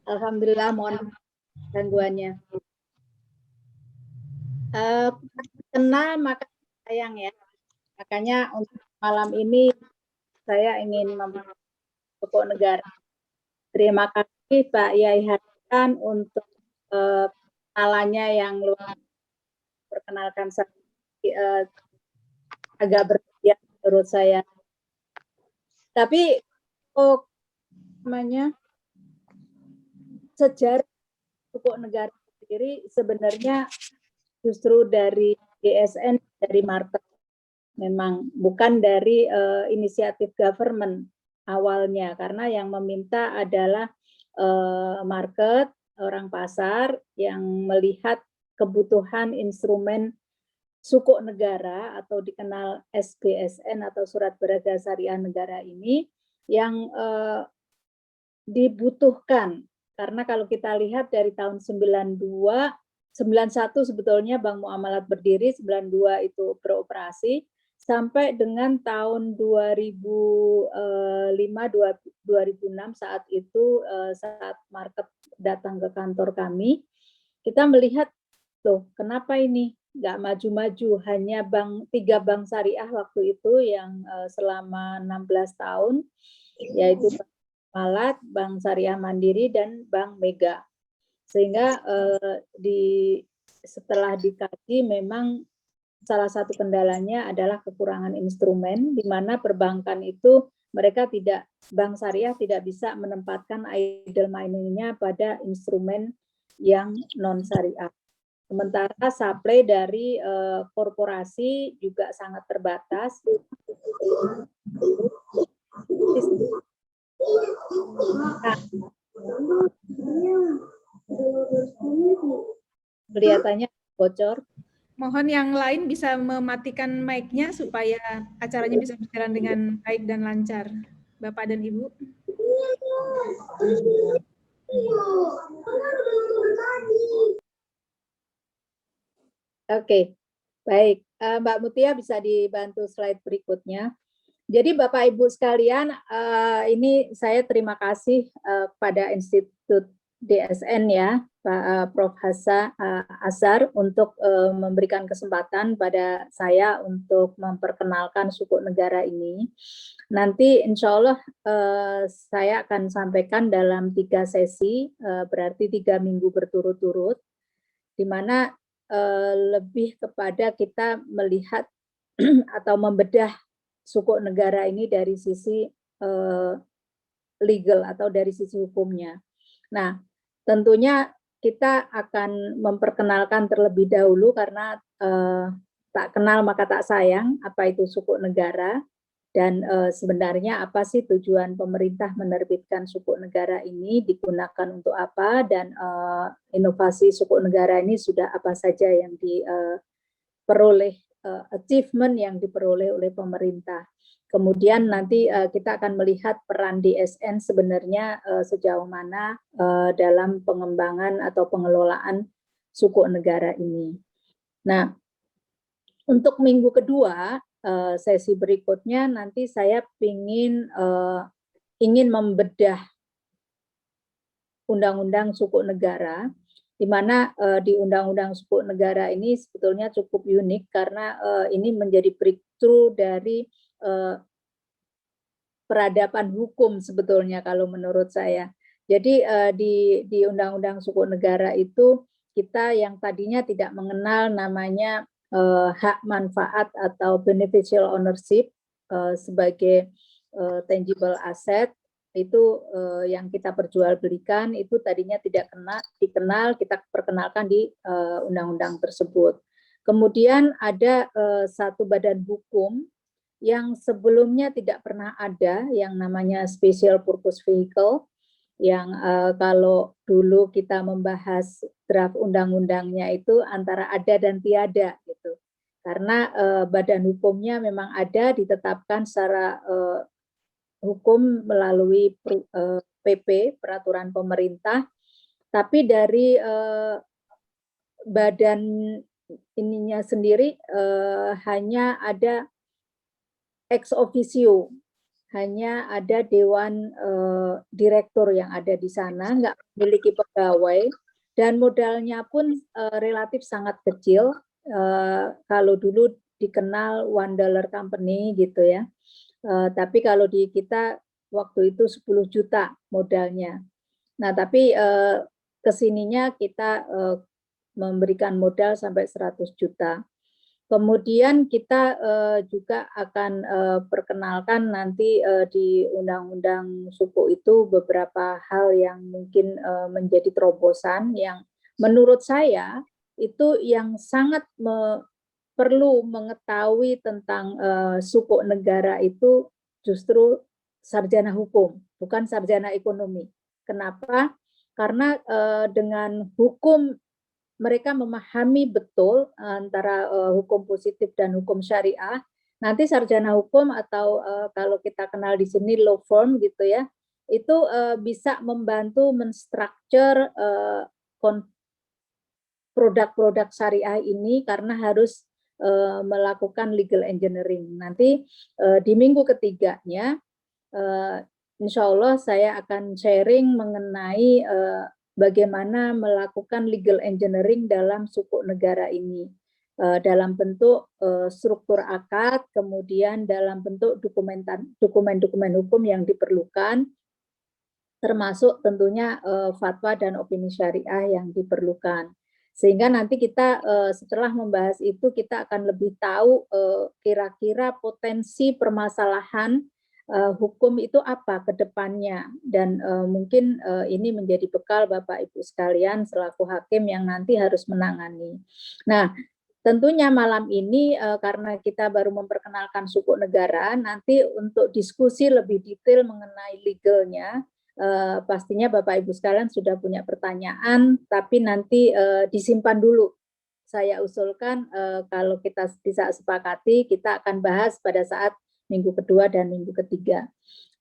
Alhamdulillah, mohon gangguannya. Kenal maka sayang ya. Makanya untuk malam ini saya ingin membahas pokok negara. Terima kasih Pak Yai Hasan untuk kenalannya yang luar perkenalkan saya agak berbeda menurut saya. Tapi namanya sejarah pokok negara sendiri sebenarnya justru dari GSN, dari market, memang bukan dari inisiatif government awalnya, karena yang meminta adalah market, orang pasar yang melihat kebutuhan instrumen sukuk negara atau dikenal SBSN atau Surat Berharga Syariah Negara ini yang dibutuhkan. Karena kalau kita lihat dari tahun 92, 91 sebetulnya Bank Muamalat berdiri, 92 itu beroperasi, sampai dengan tahun 2005-2006 saat itu saat market datang ke kantor kami, kita melihat tuh kenapa ini nggak maju-maju, hanya tiga bank syariah waktu itu yang selama 16 tahun, yaitu Bank Muamalat, Bank Syariah Mandiri, dan Bank Mega. Sehingga setelah dikaji memang salah satu kendalanya adalah kekurangan instrumen, di mana perbankan itu mereka bank syariah tidak bisa menempatkan idle money-nya pada instrumen yang non syariah. Sementara supply dari korporasi juga sangat terbatas. Nah, kelihatannya bocor. Mohon yang lain bisa mematikan mic-nya supaya acaranya bisa berjalan dengan baik dan lancar. Bapak dan Ibu. Oke, baik. Mbak Mutia bisa dibantu slide berikutnya. Jadi Bapak Ibu sekalian, ini saya terima kasih pada Institut DSN ya, Pak Prof. Azhar untuk memberikan kesempatan pada saya untuk memperkenalkan sukuk negara ini. Nanti insya Allah saya akan sampaikan dalam 3 sesi, berarti 3 minggu berturut-turut, di mana lebih kepada kita melihat atau membedah sukuk negara ini dari sisi legal atau dari sisi hukumnya. Nah, tentunya kita akan memperkenalkan terlebih dahulu karena tak kenal maka tak sayang apa itu sukuk negara dan sebenarnya apa sih tujuan pemerintah menerbitkan sukuk negara ini, digunakan untuk apa, dan inovasi sukuk negara ini sudah apa saja yang diperoleh, achievement yang diperoleh oleh pemerintah. Kemudian nanti kita akan melihat peran DSN sebenarnya sejauh mana dalam pengembangan atau pengelolaan sukuk negara ini. Nah, untuk minggu kedua, sesi berikutnya nanti saya ingin membedah undang-undang sukuk negara, di mana di undang-undang sukuk negara ini sebetulnya cukup unik karena ini menjadi breakthrough dari peradaban hukum sebetulnya kalau menurut saya. Jadi di undang-undang sukuk negara itu kita yang tadinya tidak mengenal namanya hak manfaat atau beneficial ownership sebagai tangible asset, itu yang kita perjualbelikan itu tadinya tidak dikenal, kita perkenalkan di undang-undang tersebut. Kemudian ada satu badan hukum yang sebelumnya tidak pernah ada, yang namanya special purpose vehicle, yang kalau dulu kita membahas draft undang-undangnya itu antara ada dan tiada gitu. Karena badan hukumnya memang ada, ditetapkan secara hukum melalui PP, peraturan pemerintah, tapi dari badan ininya sendiri hanya ada ex officio, hanya ada dewan direktur yang ada di sana, nggak memiliki pegawai, dan modalnya pun relatif sangat kecil. Kalau dulu dikenal $1 company gitu ya, tapi kalau di kita waktu itu 10 juta modalnya. Nah, tapi kesininya kita memberikan modal sampai 100 juta. Kemudian kita juga akan perkenalkan nanti di Undang-Undang Suku itu beberapa hal yang mungkin menjadi terobosan yang menurut saya itu yang sangat perlu mengetahui tentang suku negara itu justru sarjana hukum, bukan sarjana ekonomi. Kenapa? Karena dengan hukum mereka memahami betul antara hukum positif dan hukum syariah. Nanti sarjana hukum atau kalau kita kenal di sini law firm gitu ya, itu bisa membantu menstruktur produk-produk syariah ini karena harus melakukan legal engineering. Nanti di minggu ketiganya, insya Allah saya akan sharing mengenai bagaimana melakukan legal engineering dalam suku negara ini, dalam bentuk struktur akad, kemudian dalam bentuk dokumen-dokumen hukum yang diperlukan, termasuk tentunya fatwa dan opini syariah yang diperlukan. Sehingga nanti kita setelah membahas itu kita akan lebih tahu kira-kira potensi permasalahan hukum itu apa ke depannya, dan mungkin ini menjadi bekal Bapak Ibu sekalian selaku hakim yang nanti harus menangani. Nah, tentunya malam ini karena kita baru memperkenalkan suku negara, nanti untuk diskusi lebih detail mengenai legalnya, pastinya Bapak Ibu sekalian sudah punya pertanyaan, tapi nanti disimpan dulu. Saya usulkan kalau kita bisa sepakati, kita akan bahas pada saat minggu kedua dan minggu ketiga.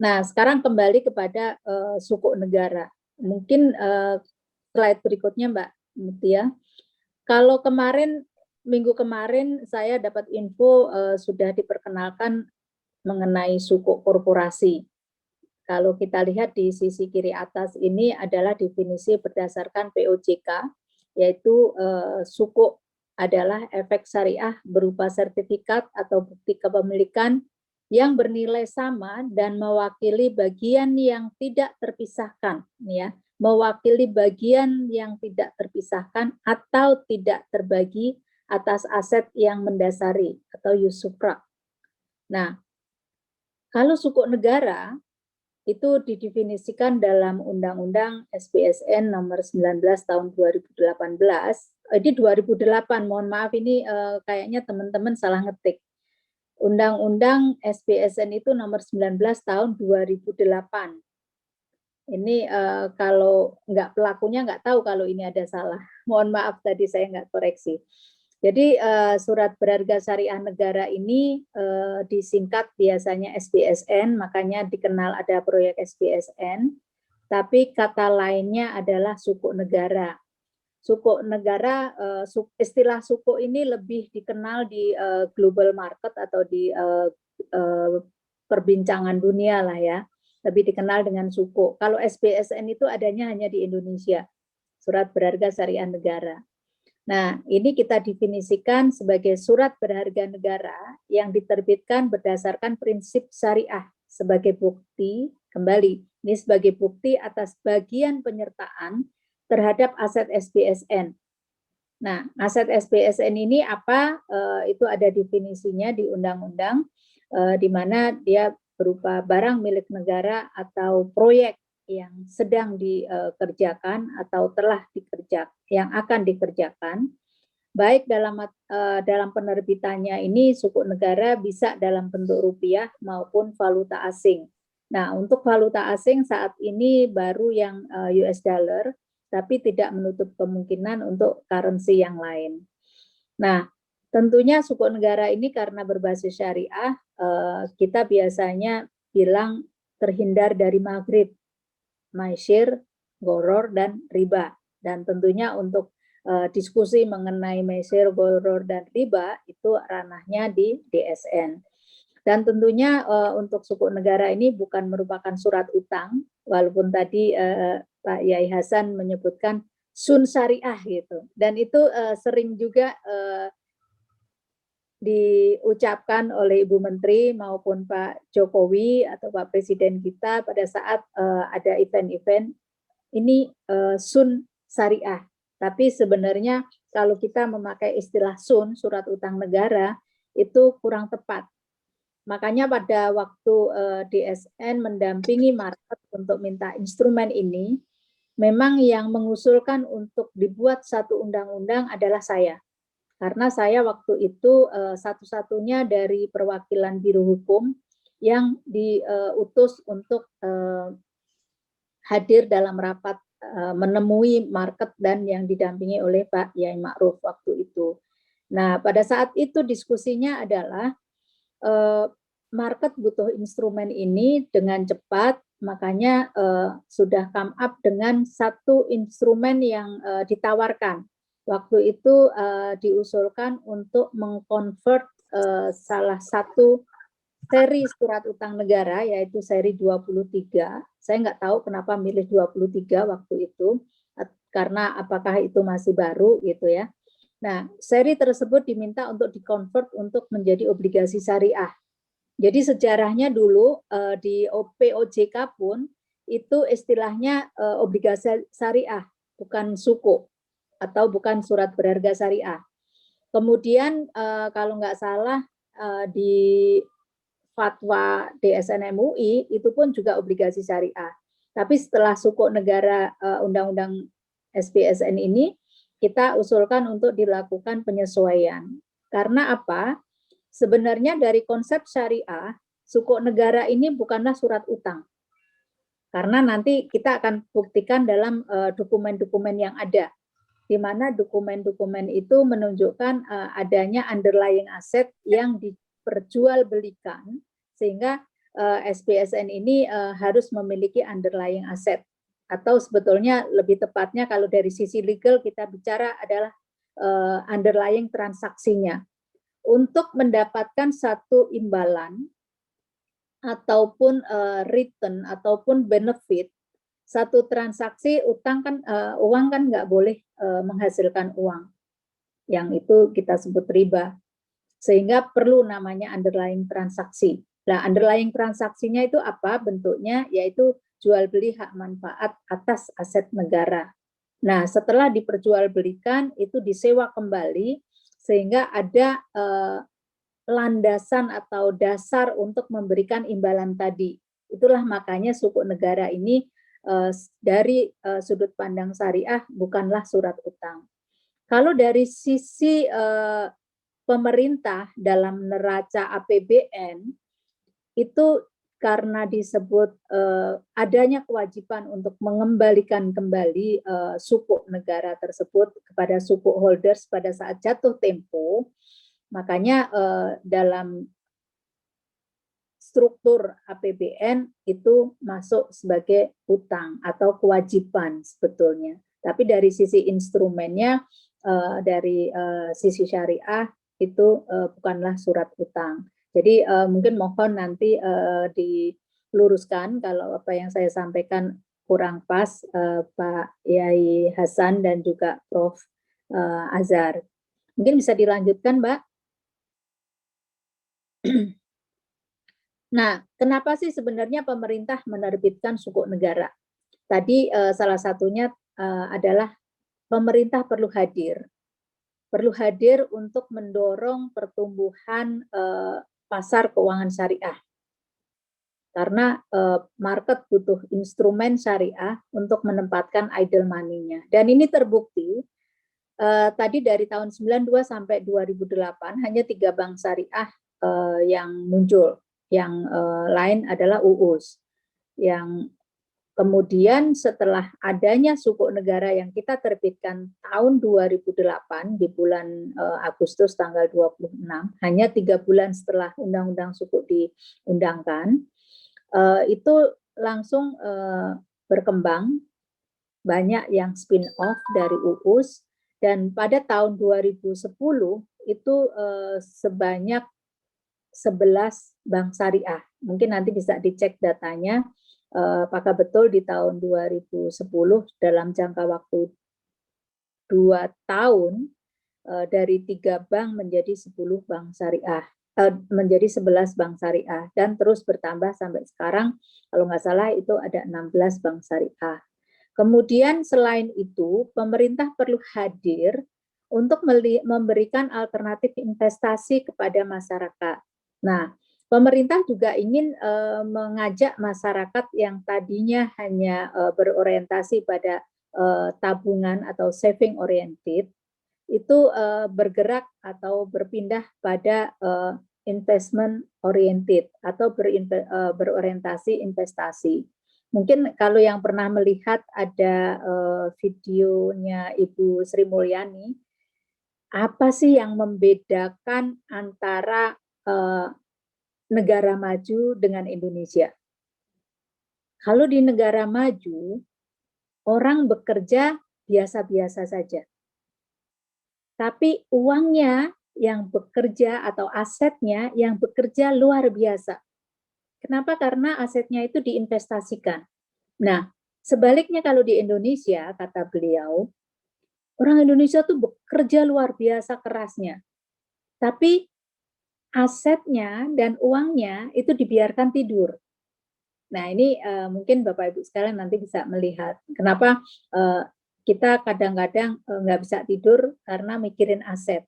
Nah, sekarang kembali kepada suku negara. Mungkin slide berikutnya Mbak Mutia. Kalau minggu kemarin saya dapat info sudah diperkenalkan mengenai suku korporasi. Kalau kita lihat di sisi kiri atas ini adalah definisi berdasarkan POJK, yaitu suku adalah efek syariah berupa sertifikat atau bukti kepemilikan yang bernilai sama dan mewakili bagian yang tidak terpisahkan, ya, mewakili bagian yang tidak terpisahkan atau tidak terbagi atas aset yang mendasari atau usufruct. Nah, kalau suku negara itu didefinisikan dalam Undang-Undang SBSN nomor 19 tahun 2018. Ini 2008, mohon maaf ini kayaknya teman-teman salah ngetik. Undang-Undang SBSN itu nomor 19 tahun 2008. Ini kalau pelakunya nggak tahu kalau ini ada salah. Mohon maaf tadi saya nggak koreksi. Jadi surat berharga syariah negara ini disingkat biasanya SBSN, makanya dikenal ada proyek SBSN. Tapi kata lainnya adalah suku negara. Suku negara, istilah suku ini lebih dikenal di global market atau di perbincangan dunia lah ya, lebih dikenal dengan suku. Kalau SBSN itu adanya hanya di Indonesia, surat berharga syariah negara. Nah, ini kita definisikan sebagai surat berharga negara yang diterbitkan berdasarkan prinsip syariah sebagai bukti, kembali, ini sebagai bukti atas bagian penyertaan terhadap aset SBSN. Nah, aset SBSN ini apa? Itu ada definisinya di undang-undang, di mana dia berupa barang milik negara atau proyek yang sedang dikerjakan atau telah dikerjakan, yang akan dikerjakan, baik dalam penerbitannya ini suku negara bisa dalam bentuk rupiah maupun valuta asing. Nah, untuk valuta asing saat ini baru yang US dollar, tapi tidak menutup kemungkinan untuk currency yang lain. Nah, tentunya suku negara ini karena berbasis syariah, kita biasanya bilang terhindar dari maghrib, maisir, goror, dan riba. Dan tentunya untuk diskusi mengenai maisir, goror, dan riba itu ranahnya di DSN. Dan tentunya untuk sukuk negara ini bukan merupakan surat utang, walaupun tadi Pak Yai Hasan menyebutkan sun syariah gitu. Dan itu sering juga diucapkan oleh Ibu Menteri maupun Pak Jokowi atau Pak Presiden kita pada saat ada event-event ini sun syariah. Tapi sebenarnya kalau kita memakai istilah sun, surat utang negara, itu kurang tepat. Makanya pada waktu DSN mendampingi market untuk minta instrumen ini, memang yang mengusulkan untuk dibuat satu undang-undang adalah saya. Karena saya waktu itu satu-satunya dari perwakilan Biro Hukum yang diutus untuk hadir dalam rapat menemui market dan yang didampingi oleh Pak Yai Ma'ruf waktu itu. Nah, pada saat itu diskusinya adalah market butuh instrumen ini dengan cepat, makanya sudah come up dengan satu instrumen yang ditawarkan. Waktu itu diusulkan untuk mengkonvert salah satu seri surat utang negara, yaitu seri 23. Saya nggak tahu kenapa milih 23 waktu itu, karena apakah itu masih baru gitu ya. Nah, seri tersebut diminta untuk dikonvert untuk menjadi obligasi syariah. Jadi sejarahnya dulu di POJK pun itu istilahnya obligasi syariah, bukan suku atau bukan surat berharga syariah. Kemudian kalau nggak salah di fatwa DSN MUI itu pun juga obligasi syariah. Tapi setelah sukuk negara Undang-Undang SPSN ini, kita usulkan untuk dilakukan penyesuaian. Karena apa? Sebenarnya dari konsep syariah, sukuk negara ini bukanlah surat utang. Karena nanti kita akan buktikan dalam dokumen-dokumen yang ada, di mana dokumen-dokumen itu menunjukkan adanya underlying aset yang diperjualbelikan, sehingga SPSN ini harus memiliki underlying aset. Atau sebetulnya lebih tepatnya kalau dari sisi legal kita bicara adalah underlying transaksinya. Untuk mendapatkan satu imbalan ataupun return ataupun benefit, satu transaksi utang kan uang kan nggak boleh menghasilkan uang, yang itu kita sebut riba, sehingga perlu namanya underlying transaksi. Nah, underlying transaksinya itu apa bentuknya? Yaitu jual beli hak manfaat atas aset negara. Nah, setelah diperjualbelikan itu disewa kembali sehingga ada landasan atau dasar untuk memberikan imbalan tadi. Itulah makanya sukuk negara ini dari sudut pandang syariah bukanlah surat utang. Kalau dari sisi pemerintah dalam neraca APBN itu karena disebut adanya kewajiban untuk mengembalikan kembali sukuk negara tersebut kepada sukuk holders pada saat jatuh tempo, makanya dalam struktur APBN itu masuk sebagai utang atau kewajiban sebetulnya. Tapi dari sisi instrumennya, dari sisi syariah itu bukanlah surat utang. Jadi mungkin mohon nanti diluruskan kalau apa yang saya sampaikan kurang pas, Pak Yai Hasan dan juga Prof. Azhar. Mungkin bisa dilanjutkan, Mbak. Nah, kenapa sih sebenarnya pemerintah menerbitkan sukuk negara? Tadi salah satunya adalah pemerintah perlu hadir untuk mendorong pertumbuhan pasar keuangan syariah. Karena market butuh instrumen syariah untuk menempatkan idle money-nya. Dan ini terbukti tadi dari tahun 92 sampai 2008 hanya 3 bank syariah yang muncul. Yang lain adalah UUS. Yang kemudian setelah adanya sukuk negara yang kita terbitkan tahun 2008 di bulan Agustus tanggal 26, hanya 3 bulan setelah undang-undang sukuk diundangkan, itu langsung berkembang, banyak yang spin-off dari UUS, dan pada tahun 2010 itu sebanyak 11 bank syariah. Mungkin nanti bisa dicek datanya, apakah betul di tahun 2010 dalam jangka waktu 2 tahun dari 3 bank menjadi 10 bank syariah, menjadi 11 bank syariah, dan terus bertambah sampai sekarang kalau nggak salah itu ada 16 bank syariah. Kemudian selain itu pemerintah perlu hadir untuk memberikan alternatif investasi kepada masyarakat. Nah, pemerintah juga ingin mengajak masyarakat yang tadinya hanya berorientasi pada tabungan atau saving oriented, itu bergerak atau berpindah pada investment oriented atau berorientasi investasi. Mungkin kalau yang pernah melihat ada videonya Ibu Sri Mulyani, apa sih yang membedakan antara negara maju dengan Indonesia? Kalau di negara maju, orang bekerja biasa-biasa saja. Tapi uangnya yang bekerja atau asetnya yang bekerja luar biasa. Kenapa? Karena asetnya itu diinvestasikan. Nah, sebaliknya kalau di Indonesia, kata beliau, orang Indonesia tuh bekerja luar biasa kerasnya. Tapi asetnya dan uangnya itu dibiarkan tidur. Nah, ini mungkin Bapak Ibu sekalian nanti bisa melihat kenapa kita kadang-kadang nggak bisa tidur karena mikirin aset.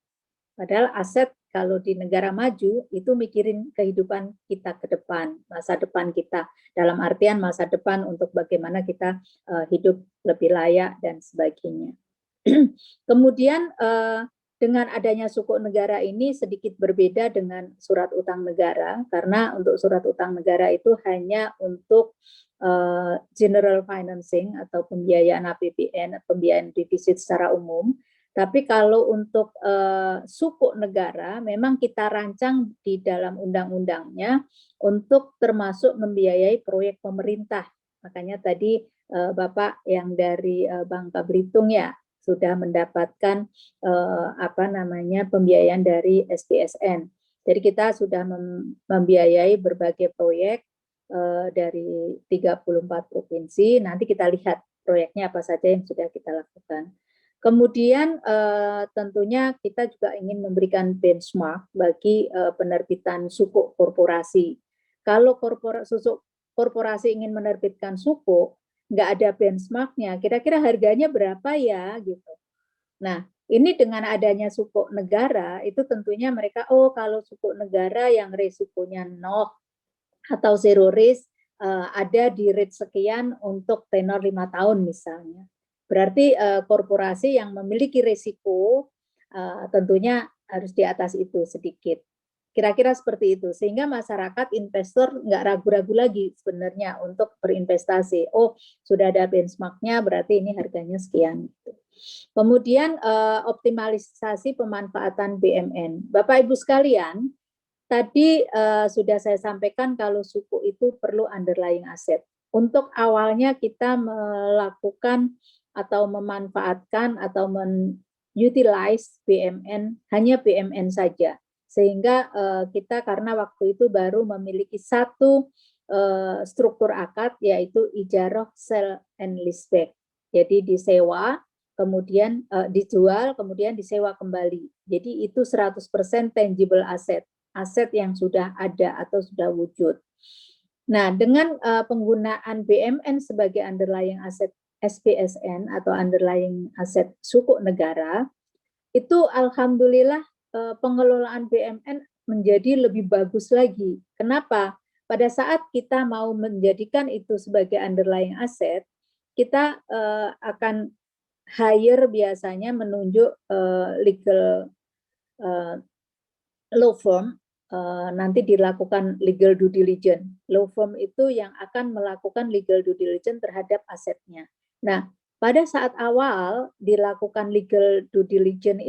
Padahal aset kalau di negara maju itu mikirin kehidupan kita ke depan, masa depan kita. Dalam artian masa depan untuk bagaimana kita hidup lebih layak dan sebagainya. Kemudian dengan adanya sukuk negara ini sedikit berbeda dengan surat utang negara, karena untuk surat utang negara itu hanya untuk general financing atau pembiayaan APBN, pembiayaan defisit secara umum. Tapi kalau untuk sukuk negara, memang kita rancang di dalam undang-undangnya untuk termasuk membiayai proyek pemerintah. Makanya tadi Bapak yang dari Bangka Belitung ya sudah mendapatkan pembiayaan dari SPSN. Jadi kita sudah membiayai berbagai proyek dari 34 provinsi. Nanti kita lihat proyeknya apa saja yang sudah kita lakukan. Kemudian tentunya kita juga ingin memberikan benchmark bagi penerbitan sukuk korporasi. Kalau korporasi ingin menerbitkan sukuk, nggak ada benchmarknya, kira-kira harganya berapa ya gitu. Nah, ini dengan adanya sukuk negara, itu tentunya mereka, kalau sukuk negara yang risikonya 0 atau zero risk, ada di rate sekian untuk tenor 5 tahun misalnya. Berarti korporasi yang memiliki risiko tentunya harus di atas itu sedikit. Kira-kira seperti itu, sehingga masyarakat investor nggak ragu-ragu lagi sebenarnya untuk berinvestasi. Sudah ada benchmarknya, berarti ini harganya sekian. Kemudian optimalisasi pemanfaatan BMN. Bapak Ibu sekalian, tadi sudah saya sampaikan kalau suku itu perlu underlying asset. Untuk awalnya kita melakukan atau memanfaatkan atau utilize BMN, hanya BMN saja. Sehingga kita karena waktu itu baru memiliki satu struktur akad, yaitu ijaroh sell and leaseback. Jadi disewa, kemudian dijual, kemudian disewa kembali. Jadi itu 100% tangible asset, aset yang sudah ada atau sudah wujud. Nah, dengan penggunaan BMN sebagai underlying asset SPSN atau underlying aset sukuk negara, itu alhamdulillah pengelolaan BMN menjadi lebih bagus lagi. Kenapa? Pada saat kita mau menjadikan itu sebagai underlying asset, kita akan hire biasanya menunjuk legal law firm, nanti dilakukan legal due diligence. Law firm itu yang akan melakukan legal due diligence terhadap asetnya. Nah, pada saat awal dilakukan legal due diligence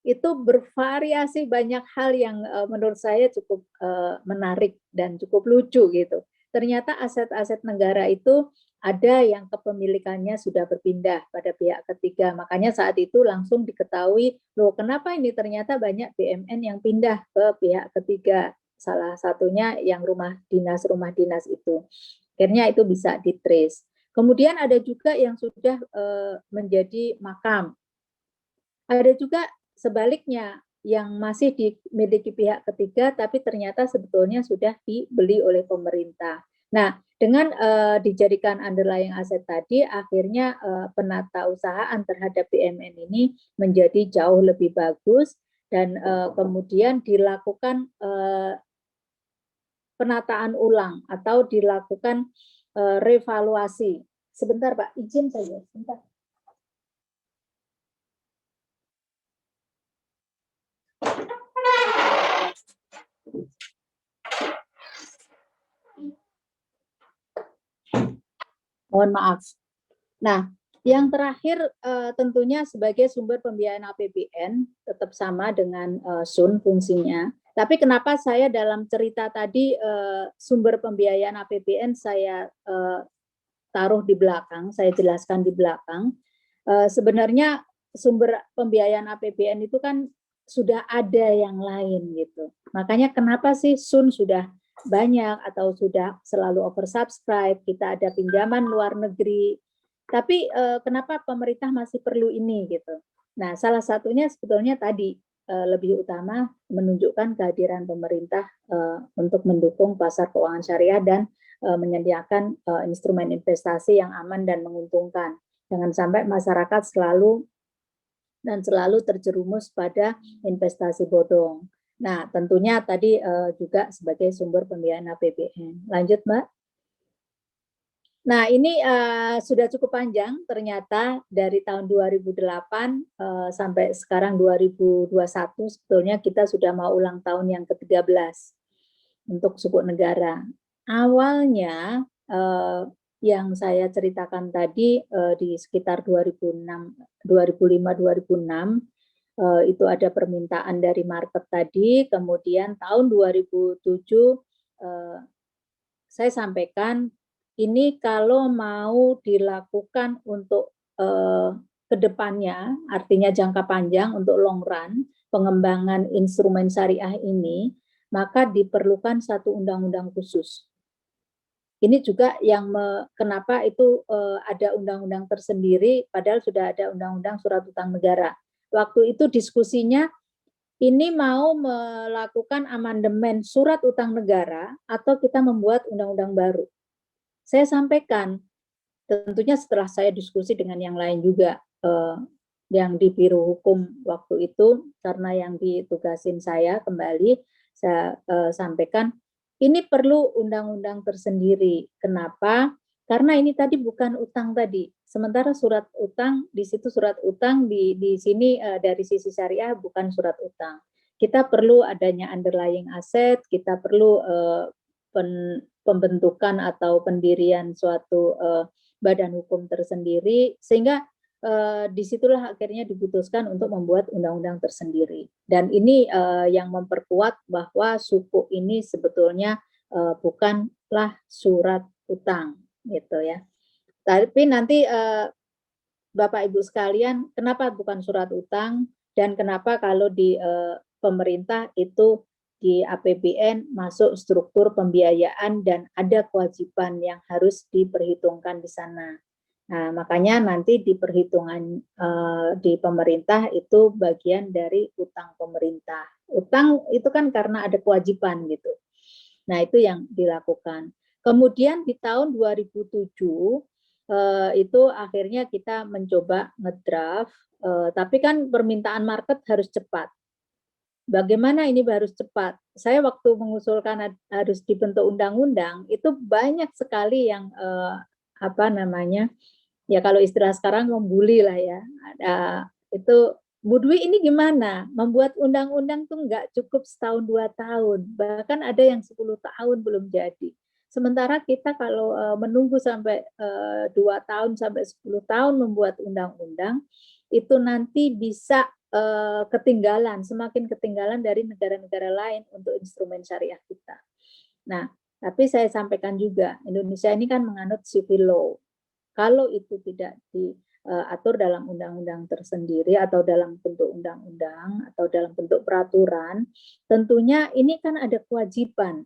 itu bervariasi banyak hal yang menurut saya cukup menarik dan cukup lucu gitu. Ternyata aset-aset negara itu ada yang kepemilikannya sudah berpindah pada pihak ketiga. Makanya saat itu langsung diketahui, loh kenapa ini ternyata banyak BMN yang pindah ke pihak ketiga. salah satunya yang rumah dinas itu. Akhirnya itu bisa di-trace. Kemudian ada juga yang sudah menjadi makam. Ada juga sebaliknya yang masih dimiliki pihak ketiga tapi ternyata sebetulnya sudah dibeli oleh pemerintah. Nah, dengan dijadikan underlying aset tadi, akhirnya penata usahaan terhadap BUMN ini menjadi jauh lebih bagus dan kemudian dilakukan penataan ulang atau dilakukan revaluasi. Sebentar Pak, izin saja, sebentar. Mohon maaf. Nah, yang terakhir tentunya sebagai sumber pembiayaan APBN tetap sama dengan SUN fungsinya. Tapi kenapa saya dalam cerita tadi sumber pembiayaan APBN saya taruh di belakang, saya jelaskan di belakang. Sebenarnya sumber pembiayaan APBN itu kan sudah ada yang lain gitu. Makanya kenapa sih SUN sudah banyak atau sudah selalu oversubscribe, kita ada pinjaman luar negeri. Tapi kenapa pemerintah masih perlu ini gitu. Nah, salah satunya sebetulnya tadi lebih utama menunjukkan kehadiran pemerintah untuk mendukung pasar keuangan syariah dan menyediakan instrumen investasi yang aman dan menguntungkan. Jangan sampai masyarakat selalu terjerumus pada investasi bodong. Nah, tentunya tadi juga sebagai sumber pembiayaan APBN. Lanjut, Mbak. Nah, ini sudah cukup panjang ternyata dari tahun 2008 sampai sekarang 2021 sebetulnya kita sudah mau ulang tahun yang ke-13 untuk suku negara. Awalnya yang saya ceritakan tadi di sekitar 2005-2006 itu ada permintaan dari market tadi, kemudian tahun 2007 saya sampaikan ini kalau mau dilakukan untuk kedepannya, artinya jangka panjang untuk long run, pengembangan instrumen syariah ini, maka diperlukan satu undang-undang khusus. Ini juga yang kenapa itu ada undang-undang tersendiri, padahal sudah ada undang-undang surat utang negara. Waktu itu diskusinya, ini mau melakukan amandemen surat utang negara atau kita membuat undang-undang baru. Saya sampaikan, tentunya setelah saya diskusi dengan yang lain juga, yang di Biro Hukum waktu itu, karena yang ditugasin saya kembali, saya sampaikan, ini perlu undang-undang tersendiri. Kenapa? Karena ini tadi bukan utang tadi. Sementara surat utang, di situ surat utang, di sini dari sisi syariah bukan surat utang. Kita perlu adanya underlying asset, kita perlu pembentukan atau pendirian suatu badan hukum tersendiri, sehingga disitulah akhirnya diputuskan untuk membuat undang-undang tersendiri. Dan ini yang memperkuat bahwa suku ini sebetulnya bukanlah surat utang, gitu ya. Tapi nanti Bapak Ibu sekalian, kenapa bukan surat utang dan kenapa kalau di pemerintah itu di APBN masuk struktur pembiayaan dan ada kewajiban yang harus diperhitungkan di sana. Nah, makanya nanti di perhitungan di pemerintah itu bagian dari utang pemerintah. Utang itu kan karena ada kewajiban gitu. Nah, itu yang dilakukan. Kemudian di tahun 2007 itu akhirnya kita mencoba ngedraft, tapi kan permintaan market harus cepat. Bagaimana ini harus cepat? Saya waktu mengusulkan harus dibentuk undang-undang, itu banyak sekali yang ya kalau istilah sekarang membuli lah ya. Itu Bu Dwi ini gimana? Membuat undang-undang tuh nggak cukup setahun 2 tahun, bahkan ada yang 10 tahun belum jadi. Sementara kita kalau menunggu sampai 2 tahun sampai 10 tahun membuat undang-undang, itu nanti bisa ketinggalan, semakin ketinggalan dari negara-negara lain untuk instrumen syariah kita. Nah, tapi saya sampaikan juga, Indonesia ini kan menganut civil law. Kalau itu tidak diatur dalam undang-undang tersendiri atau dalam bentuk undang-undang atau dalam bentuk peraturan, tentunya ini kan ada kewajiban.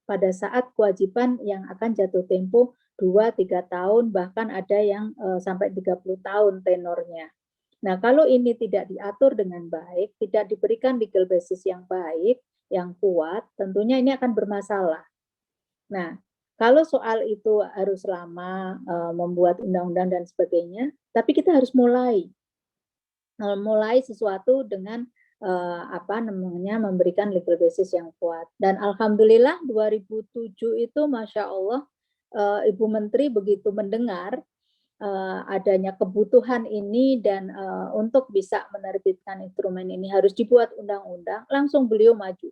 Pada saat kewajiban yang akan jatuh tempo 2-3 tahun, bahkan ada yang sampai 30 tahun tenornya. Nah, kalau ini tidak diatur dengan baik, tidak diberikan legal basis yang baik, yang kuat, tentunya ini akan bermasalah. Nah, kalau soal itu harus lama, membuat undang-undang dan sebagainya, tapi kita harus mulai sesuatu dengan memberikan legal basis yang kuat. Dan alhamdulillah 2007 itu Masya Allah Ibu Menteri begitu mendengar adanya kebutuhan ini dan untuk bisa menerbitkan instrumen ini harus dibuat undang-undang, langsung beliau maju.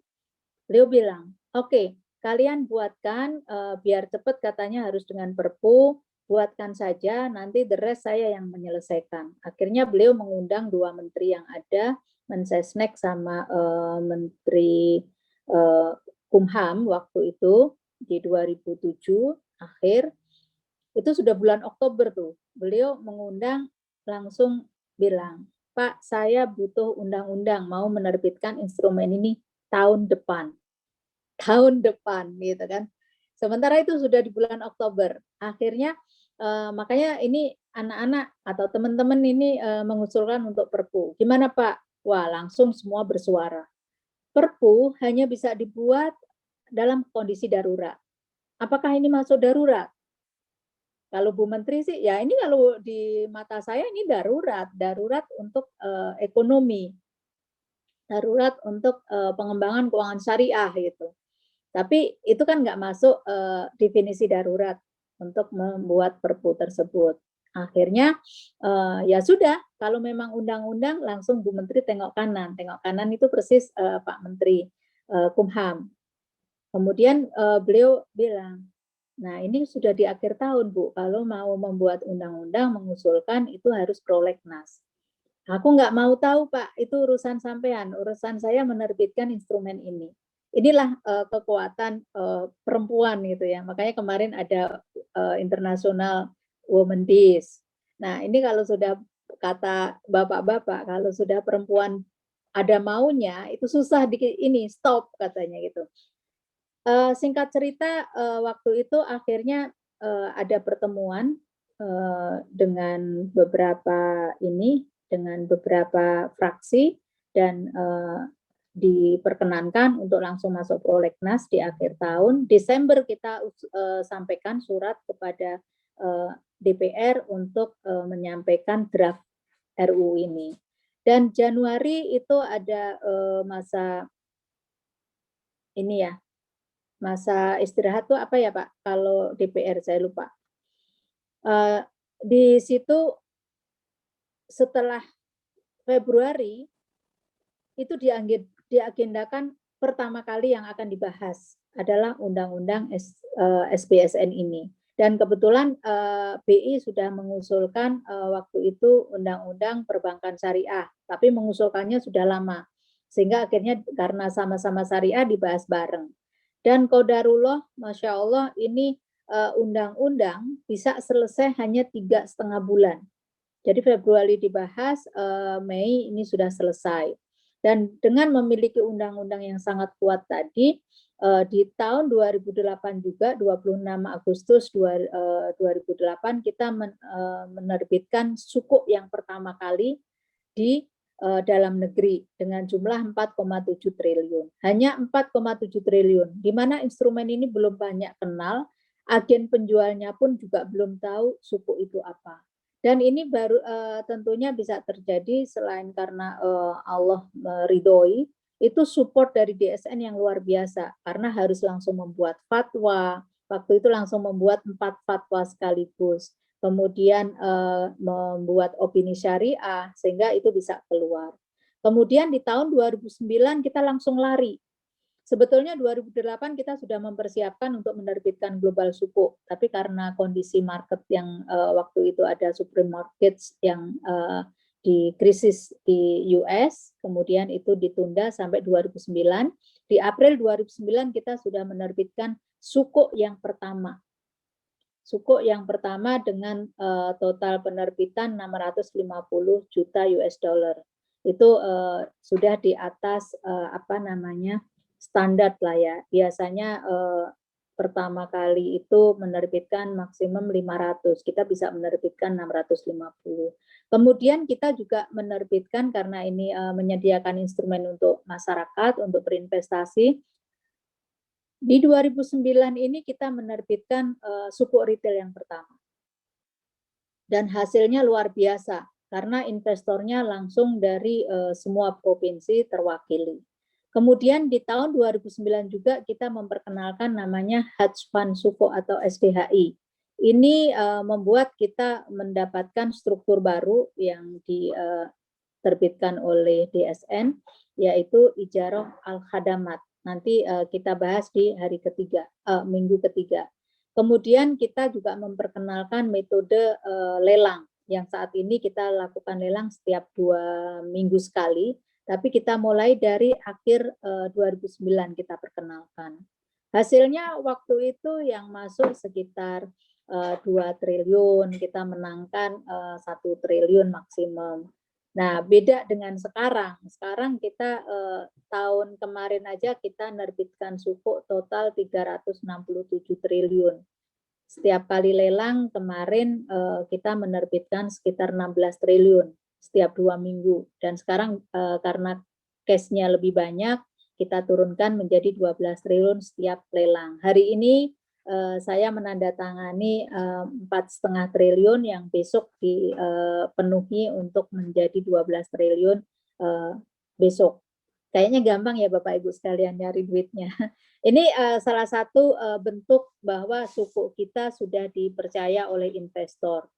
Beliau bilang, oke, kalian buatkan biar cepat katanya harus dengan Perpu, buatkan saja, nanti the rest saya yang menyelesaikan. Akhirnya beliau mengundang 2 menteri yang ada, Mensesnek sama Menteri Kumham waktu itu di 2007 akhir. Itu sudah bulan Oktober tuh. Beliau mengundang langsung bilang, Pak, saya butuh undang-undang mau menerbitkan instrumen ini tahun depan. Tahun depan gitu kan. Sementara itu sudah di bulan Oktober. Akhirnya makanya ini anak-anak atau teman-teman ini mengusulkan untuk Perpu. Gimana Pak? Wah, langsung semua bersuara. Perpu hanya bisa dibuat dalam kondisi darurat. Apakah ini masuk darurat? Kalau Bu Menteri sih, ya ini kalau di mata saya ini darurat untuk ekonomi, darurat untuk pengembangan keuangan syariah gitu. Tapi itu kan nggak masuk definisi darurat untuk membuat Perpu tersebut. Akhirnya ya sudah, kalau memang undang-undang langsung Bu Menteri tengok kanan itu persis Pak Menteri Kumham. Kemudian beliau bilang, nah ini sudah di akhir tahun Bu, kalau mau membuat undang-undang mengusulkan itu harus prolegnas. Aku nggak mau tahu Pak, itu urusan sampean, urusan saya menerbitkan instrumen ini. Inilah kekuatan perempuan gitu ya. Makanya kemarin ada International Women Days. Nah, ini kalau sudah kata bapak-bapak, kalau sudah perempuan ada maunya, itu susah ini stop katanya gitu. Singkat cerita waktu itu akhirnya ada pertemuan dengan beberapa fraksi dan diperkenankan untuk langsung masuk prolegnas di akhir tahun. Desember kita sampaikan surat kepada DPR untuk menyampaikan draft RUU ini. Dan Januari itu ada masa ini ya, masa istirahat tuh apa ya Pak? Kalau DPR saya lupa. Di situ setelah Februari itu diagendakan pertama kali yang akan dibahas adalah undang-undang SPSN ini. Dan kebetulan BI sudah mengusulkan waktu itu undang-undang perbankan syariah, tapi mengusulkannya sudah lama. Sehingga akhirnya karena sama-sama syariah dibahas bareng. Dan qadarullah, Masya Allah, ini undang-undang bisa selesai hanya 3,5 bulan. Jadi Februari dibahas, Mei ini sudah selesai. Dan dengan memiliki undang-undang yang sangat kuat tadi, di tahun 2008 juga, 26 Agustus 2008, kita menerbitkan sukuk yang pertama kali di dalam negeri dengan jumlah 4,7 triliun. Hanya 4,7 triliun, di mana instrumen ini belum banyak kenal, agen penjualnya pun juga belum tahu sukuk itu apa. Dan ini baru tentunya bisa terjadi selain karena Allah meridhoi, itu support dari DSN yang luar biasa, karena harus langsung membuat fatwa, waktu itu langsung membuat 4 fatwa sekaligus, kemudian membuat opini syariah, sehingga itu bisa keluar. Kemudian di tahun 2009 kita langsung lari. Sebetulnya 2008 kita sudah mempersiapkan untuk menerbitkan global sukuk, tapi karena kondisi market yang waktu itu ada supreme markets yang di krisis di US, kemudian itu ditunda sampai 2009. Di April 2009 kita sudah menerbitkan sukuk yang pertama. Sukuk yang pertama dengan total penerbitan 650 juta US dollar. Itu sudah di atas apa namanya standar lah ya. Biasanya pertama kali itu menerbitkan maksimum 500, kita bisa menerbitkan 650. Kemudian kita juga menerbitkan karena ini menyediakan instrumen untuk masyarakat untuk berinvestasi. Di 2009 ini kita menerbitkan sukuk retail yang pertama. Dan hasilnya luar biasa karena investornya langsung dari semua provinsi terwakili. Kemudian di tahun 2009 juga kita memperkenalkan namanya Hedge Fund Sukuk atau SDHI. Ini membuat kita mendapatkan struktur baru yang diterbitkan oleh DSN, yaitu Ijaroh Al-Khadamat. Nanti kita bahas di hari ketiga, minggu ketiga. Kemudian kita juga memperkenalkan metode lelang, yang saat ini kita lakukan lelang setiap 2 minggu sekali, tapi kita mulai dari akhir 2009 kita perkenalkan. Hasilnya waktu itu yang masuk sekitar 2 triliun, kita menangkan 1 triliun maksimum. Nah, beda dengan sekarang. Sekarang kita tahun kemarin aja kita nerbitkan sukuk total 367 triliun. Setiap kali lelang kemarin kita menerbitkan sekitar 16 triliun setiap 2 minggu. Dan sekarang karena cashnya lebih banyak, kita turunkan menjadi 12 triliun setiap lelang. Hari ini saya menandatangani 4,5 triliun yang besok dipenuhi untuk menjadi 12 triliun besok. Kayaknya gampang ya Bapak Ibu sekalian nyari duitnya. Ini salah satu bentuk bahwa sukuk kita sudah dipercaya oleh investor.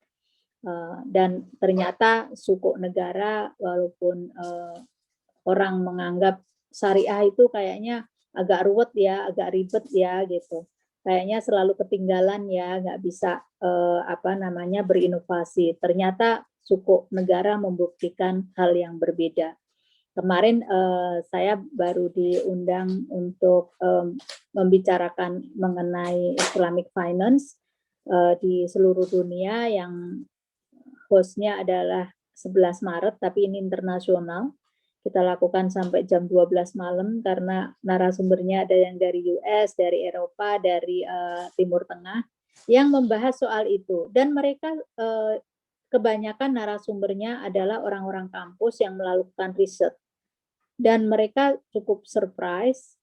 Dan ternyata sukuk negara walaupun orang menganggap syariah itu kayaknya agak ruwet ya, agak ribet ya gitu. Kayaknya selalu ketinggalan ya, nggak bisa berinovasi. Ternyata sukuk negara membuktikan hal yang berbeda. Kemarin saya baru diundang untuk membicarakan mengenai Islamic Finance di seluruh dunia yang hostnya adalah 11 Maret, tapi ini internasional. Kita lakukan sampai jam 12 malam karena narasumbernya ada yang dari US, dari Eropa, dari Timur Tengah yang membahas soal itu. Dan mereka kebanyakan narasumbernya adalah orang-orang kampus yang melakukan riset. Dan mereka cukup surprise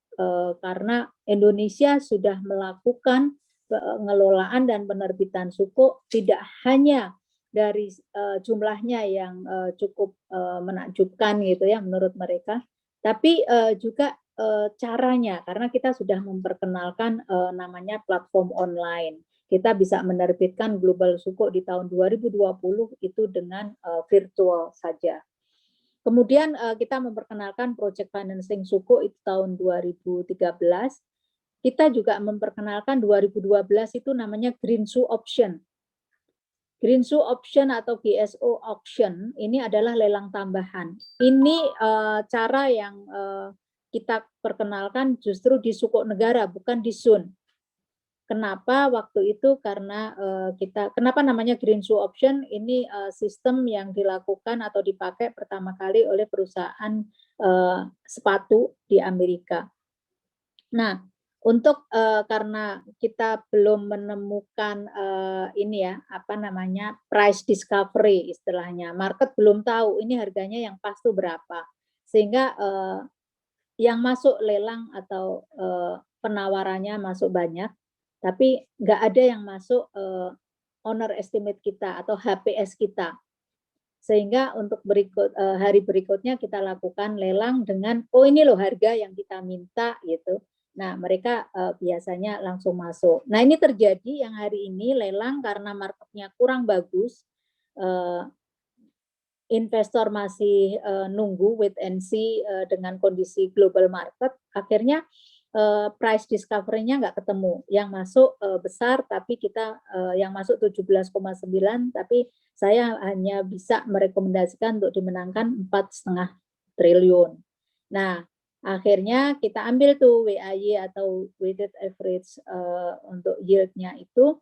karena Indonesia sudah melakukan pengelolaan dan penerbitan sukuk tidak hanya dari jumlahnya yang cukup menakjubkan gitu ya menurut mereka, tapi juga caranya karena kita sudah memperkenalkan namanya platform online. Kita bisa menerbitkan global sukuk di tahun 2020 itu dengan virtual saja. Kemudian kita memperkenalkan project financing sukuk itu tahun 2013. Kita juga memperkenalkan 2012 itu namanya Green Sue Option. Green Sue Option atau GSO Auction ini adalah lelang tambahan. Ini cara yang kita perkenalkan justru di sukuk negara, bukan di SUN. Kenapa waktu itu? Karena kenapa namanya Green Sue Option? Ini sistem yang dilakukan atau dipakai pertama kali oleh perusahaan sepatu di Amerika. Nah, untuk karena kita belum menemukan price discovery istilahnya, market belum tahu ini harganya yang pas tuh berapa, sehingga yang masuk lelang atau penawarannya masuk banyak, tapi nggak ada yang masuk owner estimate kita atau HPS kita, sehingga untuk hari berikutnya kita lakukan lelang dengan ini loh harga yang kita minta gitu. Nah, mereka biasanya langsung masuk. Nah, ini terjadi yang hari ini lelang karena marketnya kurang bagus, investor masih nunggu wait and see dengan kondisi global market, akhirnya price discovery-nya nggak ketemu. Yang masuk besar, tapi kita yang masuk 17,9, tapi saya hanya bisa merekomendasikan untuk dimenangkan 4,5 triliun. Nah, akhirnya kita ambil tuh WAY atau weighted average untuk yield-nya itu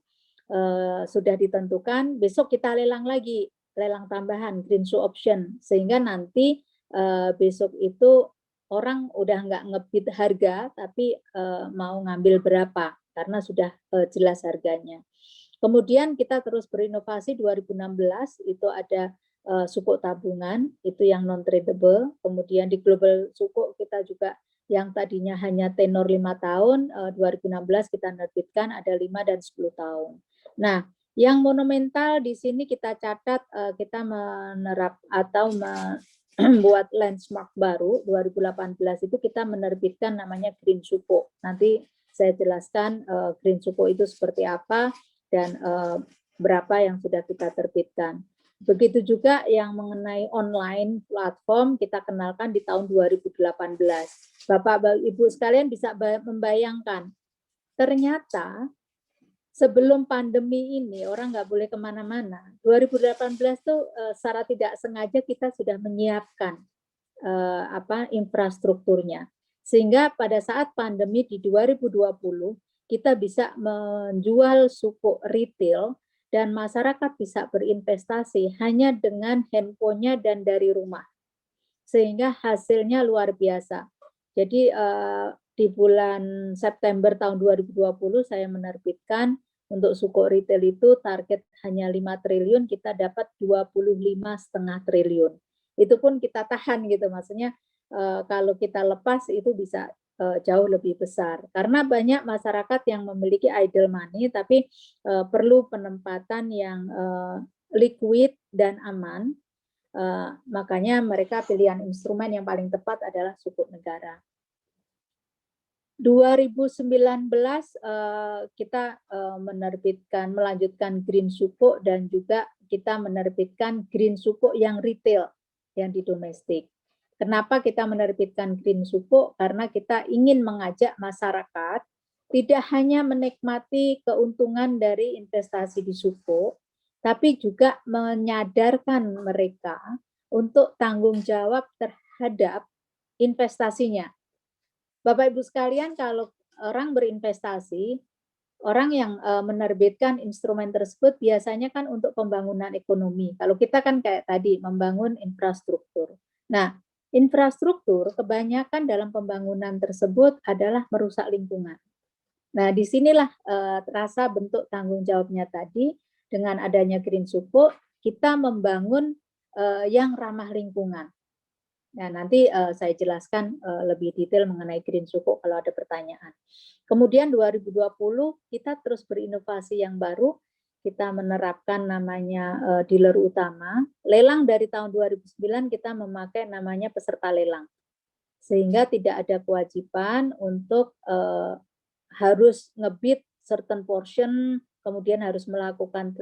sudah ditentukan, besok kita lelang lagi, lelang tambahan green shoe option, sehingga nanti besok itu orang udah nggak ngebid harga, tapi mau ngambil berapa karena sudah jelas harganya. Kemudian kita terus berinovasi. 2016 itu ada sukuk tabungan, itu yang non tradable. Kemudian di global sukuk kita juga yang tadinya hanya tenor 5 tahun, 2016 kita nerbitkan ada 5 dan 10 tahun. Nah, yang monumental di sini kita catat, kita menerap atau membuat benchmark baru. 2018 itu kita menerbitkan namanya Green Sukuk. Nanti saya jelaskan Green Sukuk itu seperti apa dan berapa yang sudah kita terbitkan. Begitu juga yang mengenai online platform kita kenalkan di tahun 2018. Bapak Ibu sekalian bisa membayangkan, ternyata sebelum pandemi ini orang nggak boleh kemana-mana. 2018 tuh secara tidak sengaja kita sudah menyiapkan infrastrukturnya, sehingga pada saat pandemi di 2020 kita bisa menjual sukuk retail dan masyarakat bisa berinvestasi hanya dengan handphonenya dan dari rumah, sehingga hasilnya luar biasa. Jadi di bulan September tahun 2020 saya menerbitkan untuk sukuk retail itu target hanya 5 triliun, kita dapat 25,5 triliun. Itu pun kita tahan gitu, maksudnya kalau kita lepas itu bisa jauh lebih besar. Karena banyak masyarakat yang memiliki idle money tapi perlu penempatan yang liquid dan aman. Makanya mereka pilihan instrumen yang paling tepat adalah sukuk negara. 2019 kita melanjutkan green sukuk dan juga kita menerbitkan green sukuk yang retail, yang di domestik. Kenapa kita menerbitkan green sukuk? Karena kita ingin mengajak masyarakat tidak hanya menikmati keuntungan dari investasi di sukuk, tapi juga menyadarkan mereka untuk tanggung jawab terhadap investasinya. Bapak Ibu sekalian, kalau orang berinvestasi, orang yang menerbitkan instrumen tersebut biasanya kan untuk pembangunan ekonomi. Kalau kita kan kayak tadi, membangun infrastruktur. Nah, infrastruktur kebanyakan dalam pembangunan tersebut adalah merusak lingkungan. Nah, disinilah terasa bentuk tanggung jawabnya tadi, dengan adanya green sukuk, kita membangun yang ramah lingkungan. Nah, nanti saya jelaskan lebih detail mengenai green sukuk kalau ada pertanyaan. Kemudian 2020 kita terus berinovasi yang baru, kita menerapkan namanya dealer utama. Lelang dari tahun 2009 kita memakai namanya peserta lelang. Sehingga tidak ada kewajiban untuk harus ngebid certain portion, kemudian harus melakukan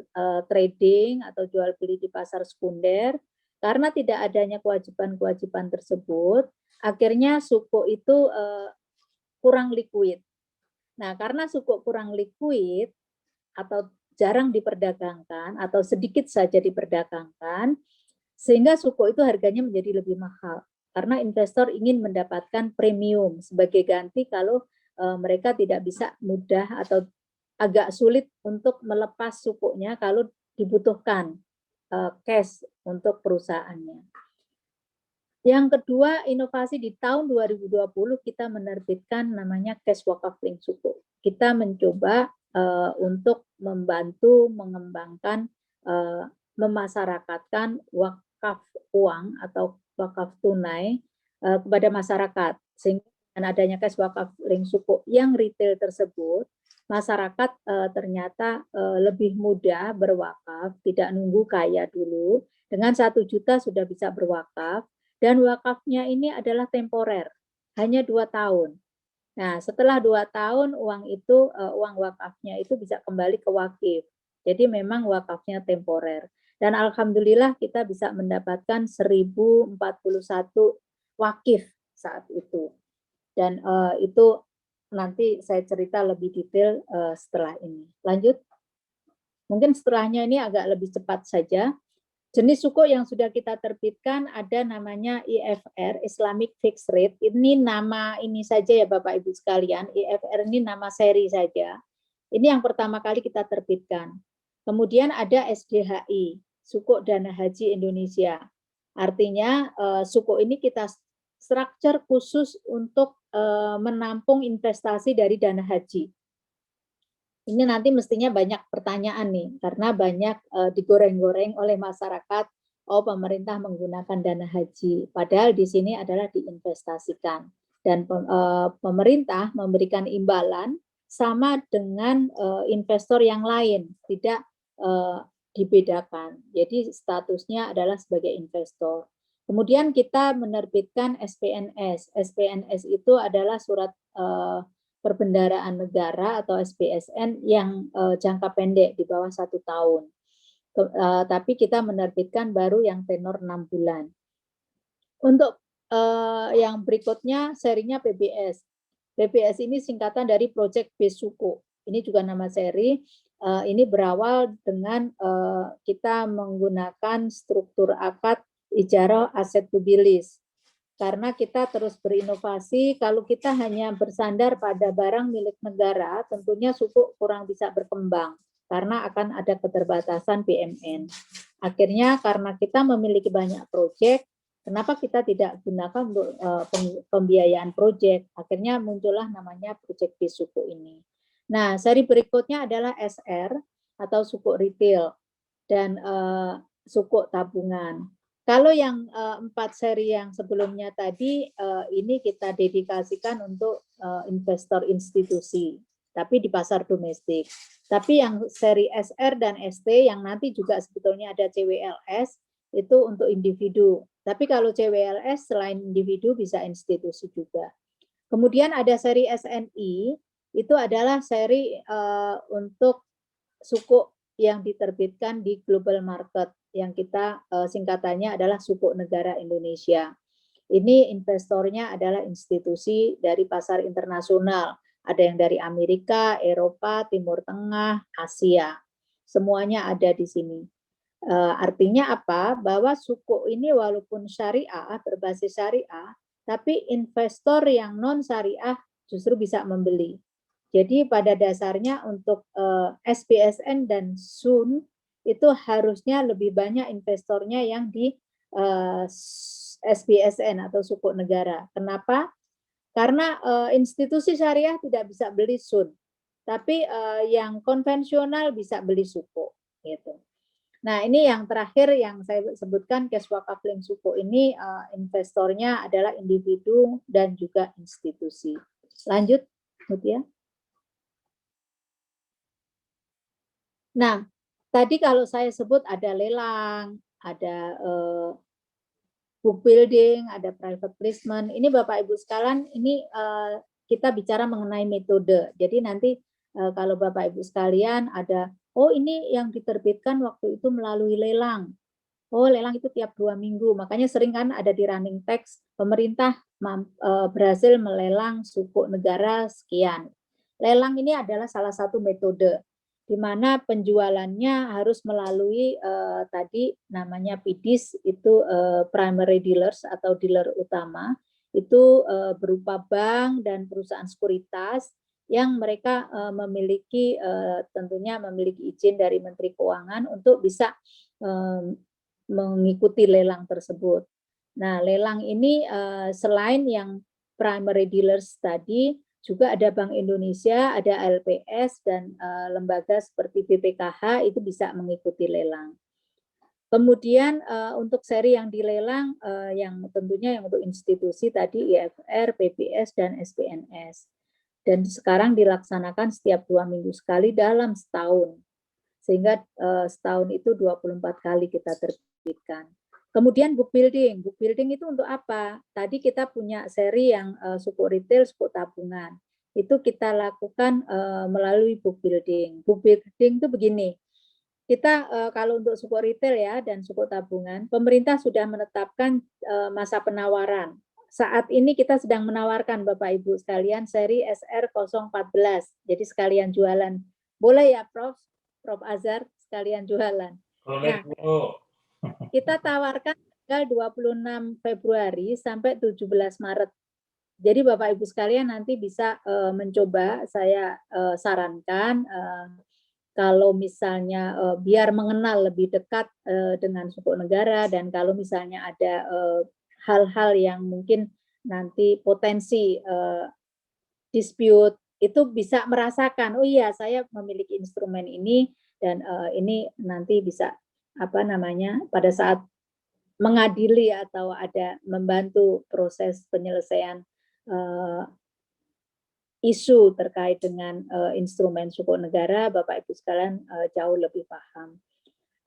trading atau jual beli di pasar sekunder. Karena tidak adanya kewajiban-kewajiban tersebut, akhirnya sukuk itu kurang liquid. Nah, karena sukuk kurang liquid atau jarang diperdagangkan atau sedikit saja diperdagangkan, sehingga sukuk itu harganya menjadi lebih mahal. Karena investor ingin mendapatkan premium sebagai ganti kalau mereka tidak bisa mudah atau agak sulit untuk melepas sukuknya kalau dibutuhkan cash untuk perusahaannya. Yang kedua, inovasi di tahun 2020 kita menerbitkan namanya cash wakaf link sukuk. Kita mencoba untuk membantu mengembangkan, memasyarakatkan wakaf uang atau wakaf tunai kepada masyarakat. Sehingga dengan adanya cash wakaf link sukuk yang retail tersebut, masyarakat ternyata lebih mudah berwakaf, tidak nunggu kaya dulu. Dengan 1 juta sudah bisa berwakaf, dan wakafnya ini adalah temporer, hanya 2 tahun. Nah, setelah 2 tahun uang itu, uang wakafnya itu bisa kembali ke wakif. Jadi memang wakafnya temporer. Dan alhamdulillah kita bisa mendapatkan 1041 wakif saat itu. Dan itu nanti saya cerita lebih detail setelah ini. Lanjut. Mungkin setelahnya ini agak lebih cepat saja. Jenis sukuk yang sudah kita terbitkan ada namanya IFR, Islamic Fixed Rate. Ini nama ini saja ya Bapak Ibu sekalian, IFR ini nama seri saja. Ini yang pertama kali kita terbitkan. Kemudian ada SDHI, Sukuk Dana Haji Indonesia. Artinya sukuk ini kita structure khusus untuk menampung investasi dari dana haji. Ini nanti mestinya banyak pertanyaan nih, karena banyak digoreng-goreng oleh masyarakat, oh pemerintah menggunakan dana haji, padahal di sini adalah diinvestasikan. Dan pemerintah memberikan imbalan sama dengan investor yang lain, tidak dibedakan. Jadi statusnya adalah sebagai investor. Kemudian kita menerbitkan SPNS. SPNS itu adalah surat perbendaharaan negara atau SPSN yang jangka pendek di bawah 1 tahun. Tapi kita menerbitkan baru yang tenor 6 bulan. Untuk yang berikutnya serinya PBS. PBS ini singkatan dari Project Based Sukuk. Ini juga nama seri. Ini berawal dengan kita menggunakan struktur akad ijarah aset to be lease. Karena kita terus berinovasi, kalau kita hanya bersandar pada barang milik negara, tentunya sukuk kurang bisa berkembang, karena akan ada keterbatasan BMN. Akhirnya karena kita memiliki banyak proyek, kenapa kita tidak gunakan untuk pembiayaan proyek? Akhirnya muncullah namanya Project Based Sukuk ini. Nah, seri berikutnya adalah SR atau sukuk retail dan sukuk tabungan. Kalau yang 4 seri yang sebelumnya tadi, ini kita dedikasikan untuk investor institusi, tapi di pasar domestik. Tapi yang seri SR dan ST yang nanti juga sebetulnya ada CWLS, itu untuk individu. Tapi kalau CWLS selain individu bisa institusi juga. Kemudian ada seri SNI, itu adalah seri untuk sukuk yang diterbitkan di global market, yang kita singkatannya adalah Sukuk Negara Indonesia. Ini investornya adalah institusi dari pasar internasional. Ada yang dari Amerika, Eropa, Timur Tengah, Asia. Semuanya ada di sini. Artinya apa? Bahwa sukuk ini walaupun syariah, berbasis syariah, tapi investor yang non syariah justru bisa membeli. Jadi pada dasarnya untuk SPSN dan SUN itu harusnya lebih banyak investornya yang di SPSN atau sukuk negara. Kenapa? Karena institusi syariah tidak bisa beli SUN, tapi yang konvensional bisa beli sukuk. Gitu. Nah ini yang terakhir yang saya sebutkan, cash wakafling sukuk ini investornya adalah individu dan juga institusi. Lanjut, Mutia. Nah, tadi kalau saya sebut ada lelang, ada book building, ada private placement. Ini Bapak Ibu sekalian, ini kita bicara mengenai metode. Jadi nanti kalau Bapak Ibu sekalian ada, oh ini yang diterbitkan waktu itu melalui lelang. Oh lelang itu tiap 2 minggu. Makanya sering kan ada di running text, pemerintah berhasil melelang sukuk negara sekian. Lelang ini adalah salah satu metode di mana penjualannya harus melalui tadi namanya PIDIS, itu primary dealers atau dealer utama, itu berupa bank dan perusahaan sekuritas yang mereka memiliki tentunya memiliki izin dari Menteri Keuangan untuk bisa mengikuti lelang tersebut. Nah, lelang ini selain yang primary dealers tadi, juga ada Bank Indonesia, ada LPS, dan lembaga seperti BPKH itu bisa mengikuti lelang. Kemudian untuk seri yang dilelang, yang tentunya yang untuk institusi tadi IFR, PBS, dan SPNS. Dan sekarang dilaksanakan setiap 2 minggu sekali dalam setahun. Sehingga setahun itu 24 kali kita terbitkan. Kemudian book building. Book building itu untuk apa? Tadi kita punya seri yang sukuk retail, sukuk tabungan. Itu kita lakukan melalui book building. Book building itu begini. Kita kalau untuk sukuk retail ya dan sukuk tabungan, pemerintah sudah menetapkan masa penawaran. Saat ini kita sedang menawarkan Bapak Ibu sekalian seri SR014. Jadi sekalian jualan. Boleh ya Prof Azhar sekalian jualan. Nah, kita tawarkan tanggal 26 Februari sampai 17 Maret. Jadi Bapak Ibu sekalian nanti bisa mencoba, saya sarankan kalau misalnya biar mengenal lebih dekat dengan suku negara, dan kalau misalnya ada hal-hal yang mungkin nanti potensi dispute, itu bisa merasakan, oh iya saya memiliki instrumen ini, dan ini nanti bisa apa namanya pada saat mengadili atau ada membantu proses penyelesaian isu terkait dengan instrumen suku negara, Bapak Ibu sekalian jauh lebih paham.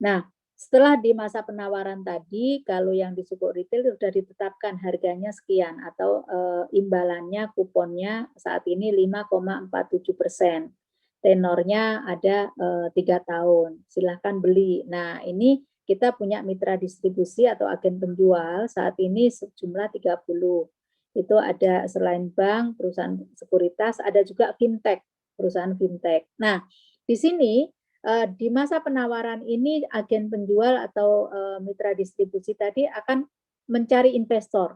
Nah, setelah di masa penawaran tadi, kalau yang di suku retail sudah ditetapkan harganya sekian atau imbalannya, kuponnya saat ini 5,47%. Tenornya ada 3 tahun. Silahkan beli. Nah, ini kita punya mitra distribusi atau agen penjual saat ini sejumlah 30. Itu ada selain bank, perusahaan sekuritas, ada juga fintech, perusahaan fintech. Nah, di sini di masa penawaran ini agen penjual atau mitra distribusi tadi akan mencari investor.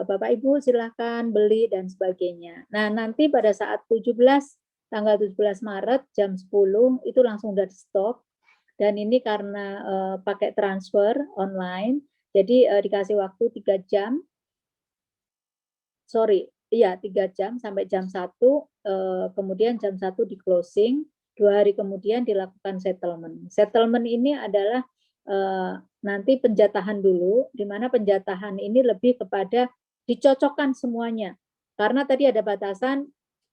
Bapak Ibu silahkan beli dan sebagainya. Nah, nanti pada saat tanggal 17 Maret jam 10 itu langsung udah di stop, dan ini karena pakai transfer online, jadi dikasih waktu 3 jam, 3 jam sampai jam 1, kemudian jam 1 di closing, 2 hari kemudian dilakukan settlement. Settlement ini adalah nanti penjatahan dulu, di mana penjatahan ini lebih kepada dicocokkan semuanya. Karena tadi ada batasan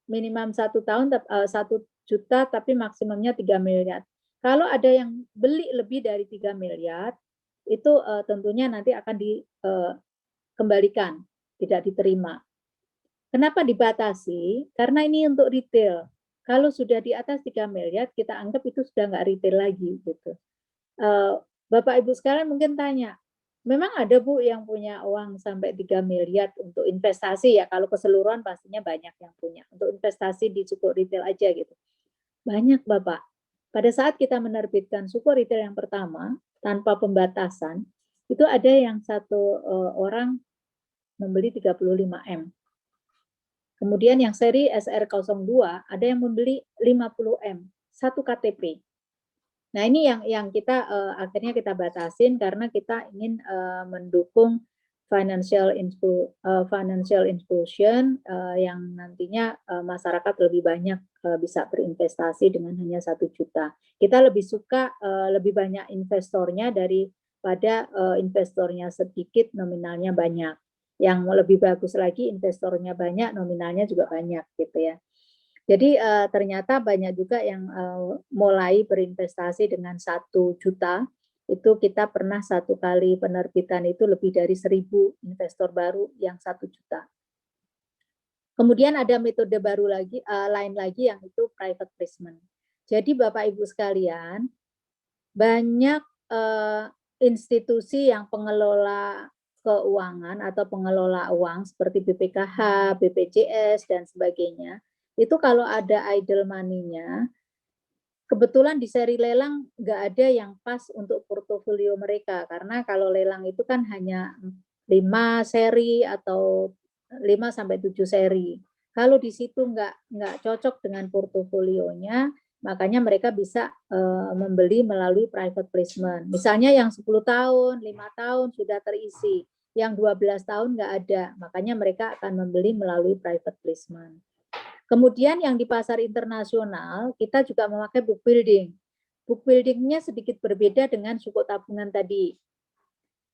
minimum 1 tahun 1 juta tapi maksimumnya 3 miliar. Kalau ada yang beli lebih dari 3 miliar, itu tentunya nanti akan dikembalikan, tidak diterima. Kenapa dibatasi? Karena ini untuk retail. Kalau sudah di atas 3 miliar, kita anggap itu sudah nggak retail lagi, gitu. Bapak Ibu sekalian mungkin tanya, memang ada Bu yang punya uang sampai 3 miliar untuk investasi ya, kalau keseluruhan pastinya banyak yang punya. Untuk investasi di suku retail aja gitu. Banyak Bapak. Pada saat kita menerbitkan suku retail yang pertama, tanpa pembatasan, itu ada yang satu orang membeli 35M. Kemudian yang seri SR02 ada yang membeli 50M, 1 KTP. Nah, ini yang kita akhirnya kita batasin karena kita ingin mendukung financial inclusion yang nantinya masyarakat lebih banyak bisa berinvestasi dengan hanya 1 juta. Kita lebih suka lebih banyak investornya daripada investornya sedikit, nominalnya banyak. Yang lebih bagus lagi investornya banyak, nominalnya juga banyak gitu ya. Jadi ternyata banyak juga yang mulai berinvestasi dengan 1 juta. Itu kita pernah 1 kali penerbitan itu lebih dari 1.000 investor baru yang 1 juta. Kemudian ada metode baru lagi, lain lagi yang itu private placement. Jadi Bapak Ibu sekalian, banyak institusi yang pengelola keuangan atau pengelola uang seperti BPKH, BPJS, dan sebagainya, itu kalau ada idle money-nya, kebetulan di seri lelang nggak ada yang pas untuk portofolio mereka, karena kalau lelang itu kan hanya 5 seri atau 5-7 seri. Kalau di situ nggak cocok dengan portofolionya, makanya mereka bisa membeli melalui private placement. Misalnya yang 10 tahun, 5 tahun sudah terisi, yang 12 tahun nggak ada, makanya mereka akan membeli melalui private placement. Kemudian yang di pasar internasional, kita juga memakai book building. Book building-nya sedikit berbeda dengan suku tabungan tadi.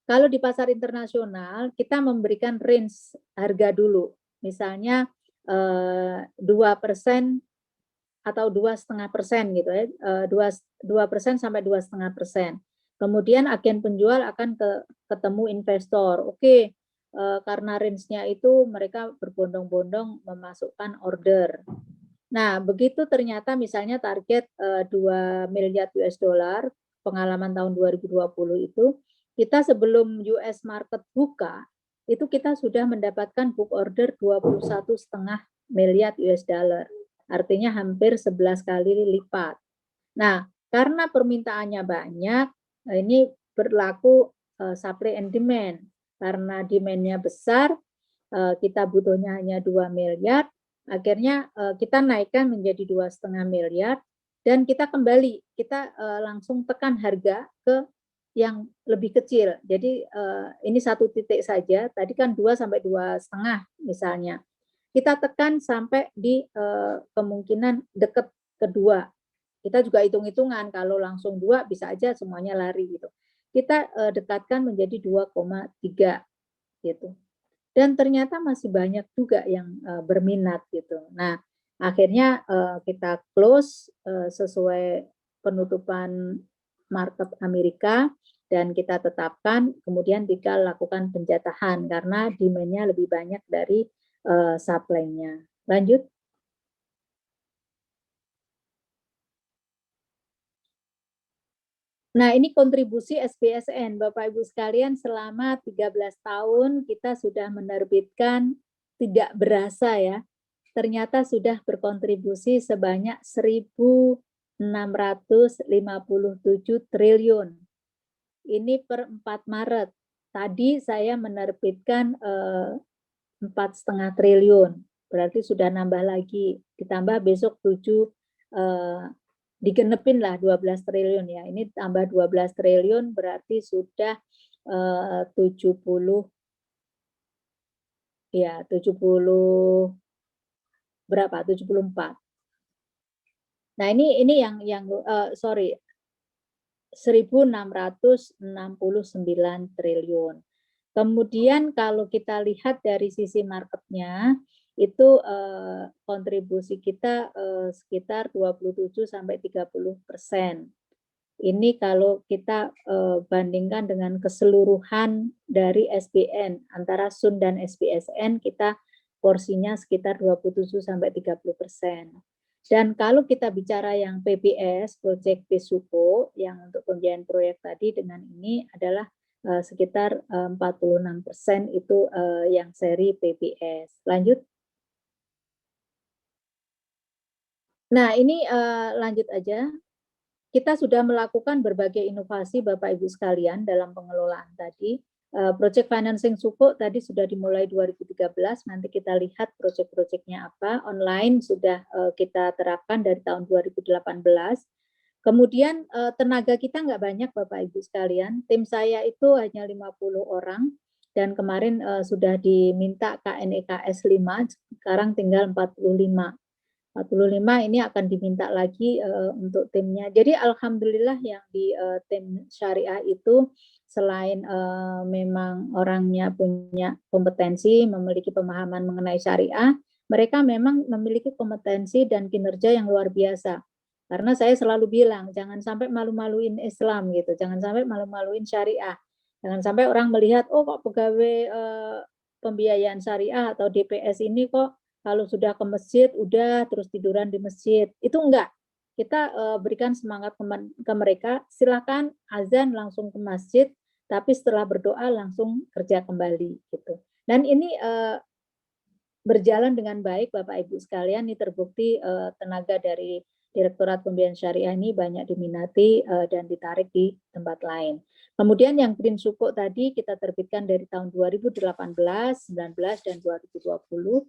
Kalau di pasar internasional, kita memberikan range harga dulu. Misalnya 2% atau 2,5% gitu ya, 2% sampai 2,5%. Kemudian agen penjual akan ketemu investor. Oke, karena range-nya itu mereka berbondong-bondong memasukkan order. Nah, begitu ternyata misalnya target 2 miliar US dollar pengalaman tahun 2020 itu, kita sebelum US market buka, itu kita sudah mendapatkan book order 21,5 miliar US dollar. Artinya hampir 11 kali lipat. Nah, karena permintaannya banyak, ini berlaku supply and demand. karena demand-nya besar, kita butuhnya hanya 2 miliar, akhirnya kita naikkan menjadi 2,5 miliar, dan kita kembali, kita langsung tekan harga ke yang lebih kecil. Jadi ini satu titik saja, tadi kan 2 sampai 2,5 misalnya. Kita tekan sampai di kemungkinan dekat kedua. Kita juga hitung-hitungan, kalau langsung 2 bisa aja semuanya lari gitu. Kita dekatkan menjadi 2,3 gitu. Dan ternyata masih banyak juga yang berminat gitu. Nah, akhirnya kita close sesuai penutupan market Amerika dan kita tetapkan, kemudian kita lakukan penjatahan karena demand-nya lebih banyak dari supply-nya. Lanjut. Nah, ini kontribusi SBSN, Bapak Ibu sekalian, selama 13 tahun kita sudah menerbitkan, tidak berasa ya, ternyata sudah berkontribusi sebanyak 1.657 triliun. Ini per 4 Maret. Tadi saya menerbitkan 4,5 triliun, berarti sudah nambah lagi, ditambah besok 7 digenepin lah 12 triliun ya. Ini tambah 12 triliun berarti sudah 70 ya, 70 berapa? 74. Nah, ini yang sorry, 1.669 triliun. Kemudian kalau kita lihat dari sisi marketnya, itu kontribusi kita sekitar 27-30%. Ini kalau kita bandingkan dengan keseluruhan dari SBN, antara SUN dan SBSN, kita porsinya sekitar 27-30%. Dan kalau kita bicara yang PBS, Project Pesuko, yang untuk pembiayaan proyek tadi dengan ini adalah sekitar 46% itu yang seri PBS. Lanjut. Nah, ini lanjut aja. Kita sudah melakukan berbagai inovasi Bapak Ibu sekalian dalam pengelolaan tadi. Project Financing Sukuk tadi sudah dimulai 2013, nanti kita lihat proyek-proyeknya apa. Online sudah kita terapkan dari tahun 2018. Kemudian tenaga kita nggak banyak Bapak Ibu sekalian. Tim saya itu hanya 50 orang dan kemarin sudah diminta KNEKS 5, sekarang tinggal 45. 45 ini akan diminta lagi untuk timnya. Jadi alhamdulillah yang di tim syariah itu selain memang orangnya punya kompetensi, memiliki pemahaman mengenai syariah, mereka memang memiliki kompetensi dan kinerja yang luar biasa. Karena saya selalu bilang, jangan sampai malu-maluin Islam gitu, jangan sampai malu-maluin syariah. Jangan sampai orang melihat, oh kok pegawai pembiayaan syariah atau DPS ini kok kalau sudah ke masjid, udah terus tiduran di masjid. Itu enggak. Kita berikan semangat ke mereka, silakan azan langsung ke masjid, tapi setelah berdoa langsung kerja kembali. Gitu. Dan ini berjalan dengan baik, Bapak Ibu sekalian. Ini terbukti tenaga dari Direktorat Pembiayaan Syariah ini banyak diminati dan ditarik di tempat lain. Kemudian yang Green Sukuk tadi kita terbitkan dari tahun 2018, 19, dan 2020.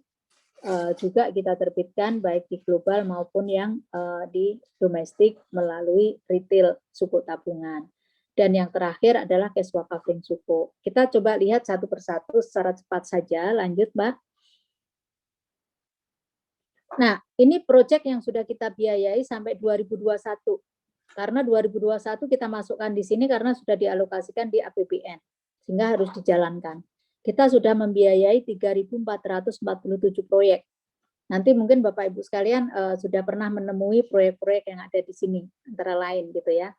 Juga kita terbitkan baik di global maupun yang di domestik melalui retail sukuk tabungan. Dan yang terakhir adalah cash wakafling sukuk. Kita coba lihat satu persatu secara cepat saja. Lanjut, Mbak. Nah, ini proyek yang sudah kita biayai sampai 2021. Karena 2021 kita masukkan di sini karena sudah dialokasikan di APBN, sehingga harus dijalankan. Kita sudah membiayai 3.447 proyek. Nanti mungkin Bapak Ibu sekalian sudah pernah menemui proyek-proyek yang ada di sini, antara lain gitu ya.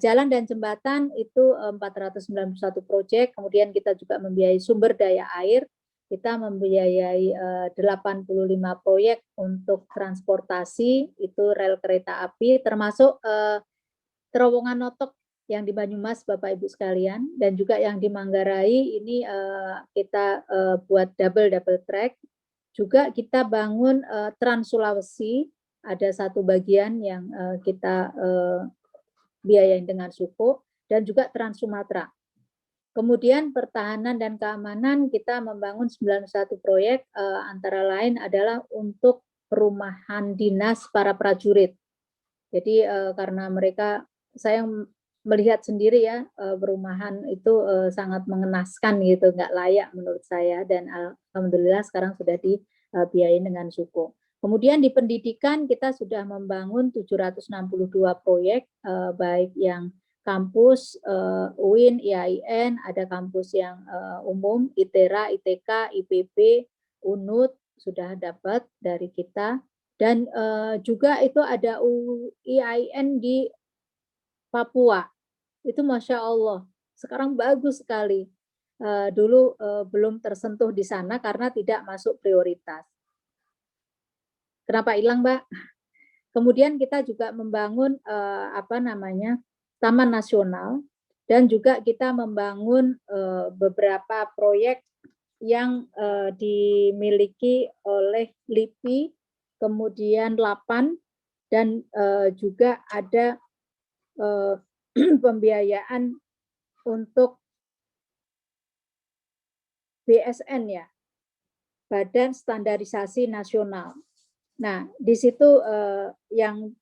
Jalan dan jembatan itu 491 proyek, kemudian kita juga membiayai sumber daya air, kita membiayai 85 proyek untuk transportasi, itu rel kereta api, termasuk terowongan Notok yang di Banyumas Bapak Ibu sekalian, dan juga yang di Manggarai ini kita buat double track. Juga kita bangun Trans Sulawesi, ada satu bagian yang kita biayain dengan sukuk, dan juga Trans Sumatera. Kemudian pertahanan dan keamanan kita membangun 91 proyek, antara lain adalah untuk perumahan dinas para prajurit. Jadi karena mereka, saya melihat sendiri ya, perumahan itu sangat mengenaskan gitu, nggak layak menurut saya, dan alhamdulillah sekarang sudah dibiayain dengan suku. Kemudian di pendidikan kita sudah membangun 762 proyek, baik yang kampus UIN, IAIN, ada kampus yang umum, ITERA, ITK, IPB, UNUD sudah dapat dari kita, dan juga itu ada IAIN di Papua. Itu Masya Allah, sekarang bagus sekali. Dulu belum tersentuh di sana karena tidak masuk prioritas. Kenapa hilang, Mbak? Kemudian kita juga membangun Taman Nasional, dan juga kita membangun beberapa proyek yang dimiliki oleh LIPI, kemudian LAPAN, dan juga ada pembiayaan untuk BSN ya, Badan Standarisasi Nasional. Nah, di situ yang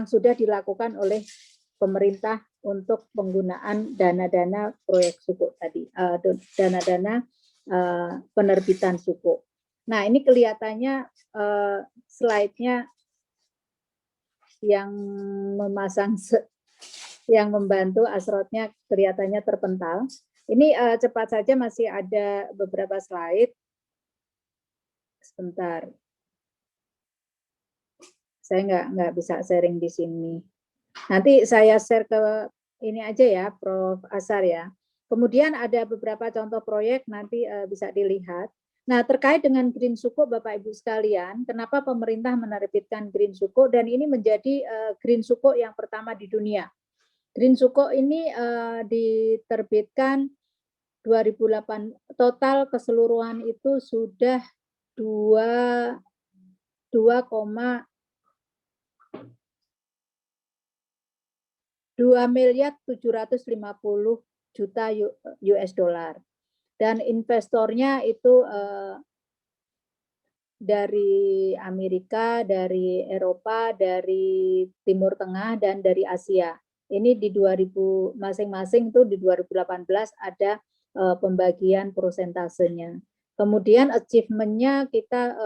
sudah dilakukan oleh pemerintah untuk penggunaan dana-dana proyek suku tadi, dana-dana penerbitan suku. Nah, ini kelihatannya slide-nya yang yang membantu Asrotnya kelihatannya terpental. Ini cepat saja, masih ada beberapa slide. Sebentar. Saya nggak bisa sharing di sini. Nanti saya share ke ini aja ya, Prof. Asar ya. Kemudian ada beberapa contoh proyek, nanti bisa dilihat. Nah, terkait dengan Green Sukuk, Bapak Ibu sekalian, kenapa pemerintah menerbitkan Green Sukuk, dan ini menjadi Green Sukuk yang pertama di dunia. Green Sukuk ini diterbitkan 2008, total keseluruhan itu sudah 2 miliar 750 juta US dollar, dan investornya itu dari Amerika, dari Eropa, dari Timur Tengah, dan dari Asia. Ini di 2000 masing-masing itu di 2018 ada pembagian prosentasenya. Kemudian achievement-nya kita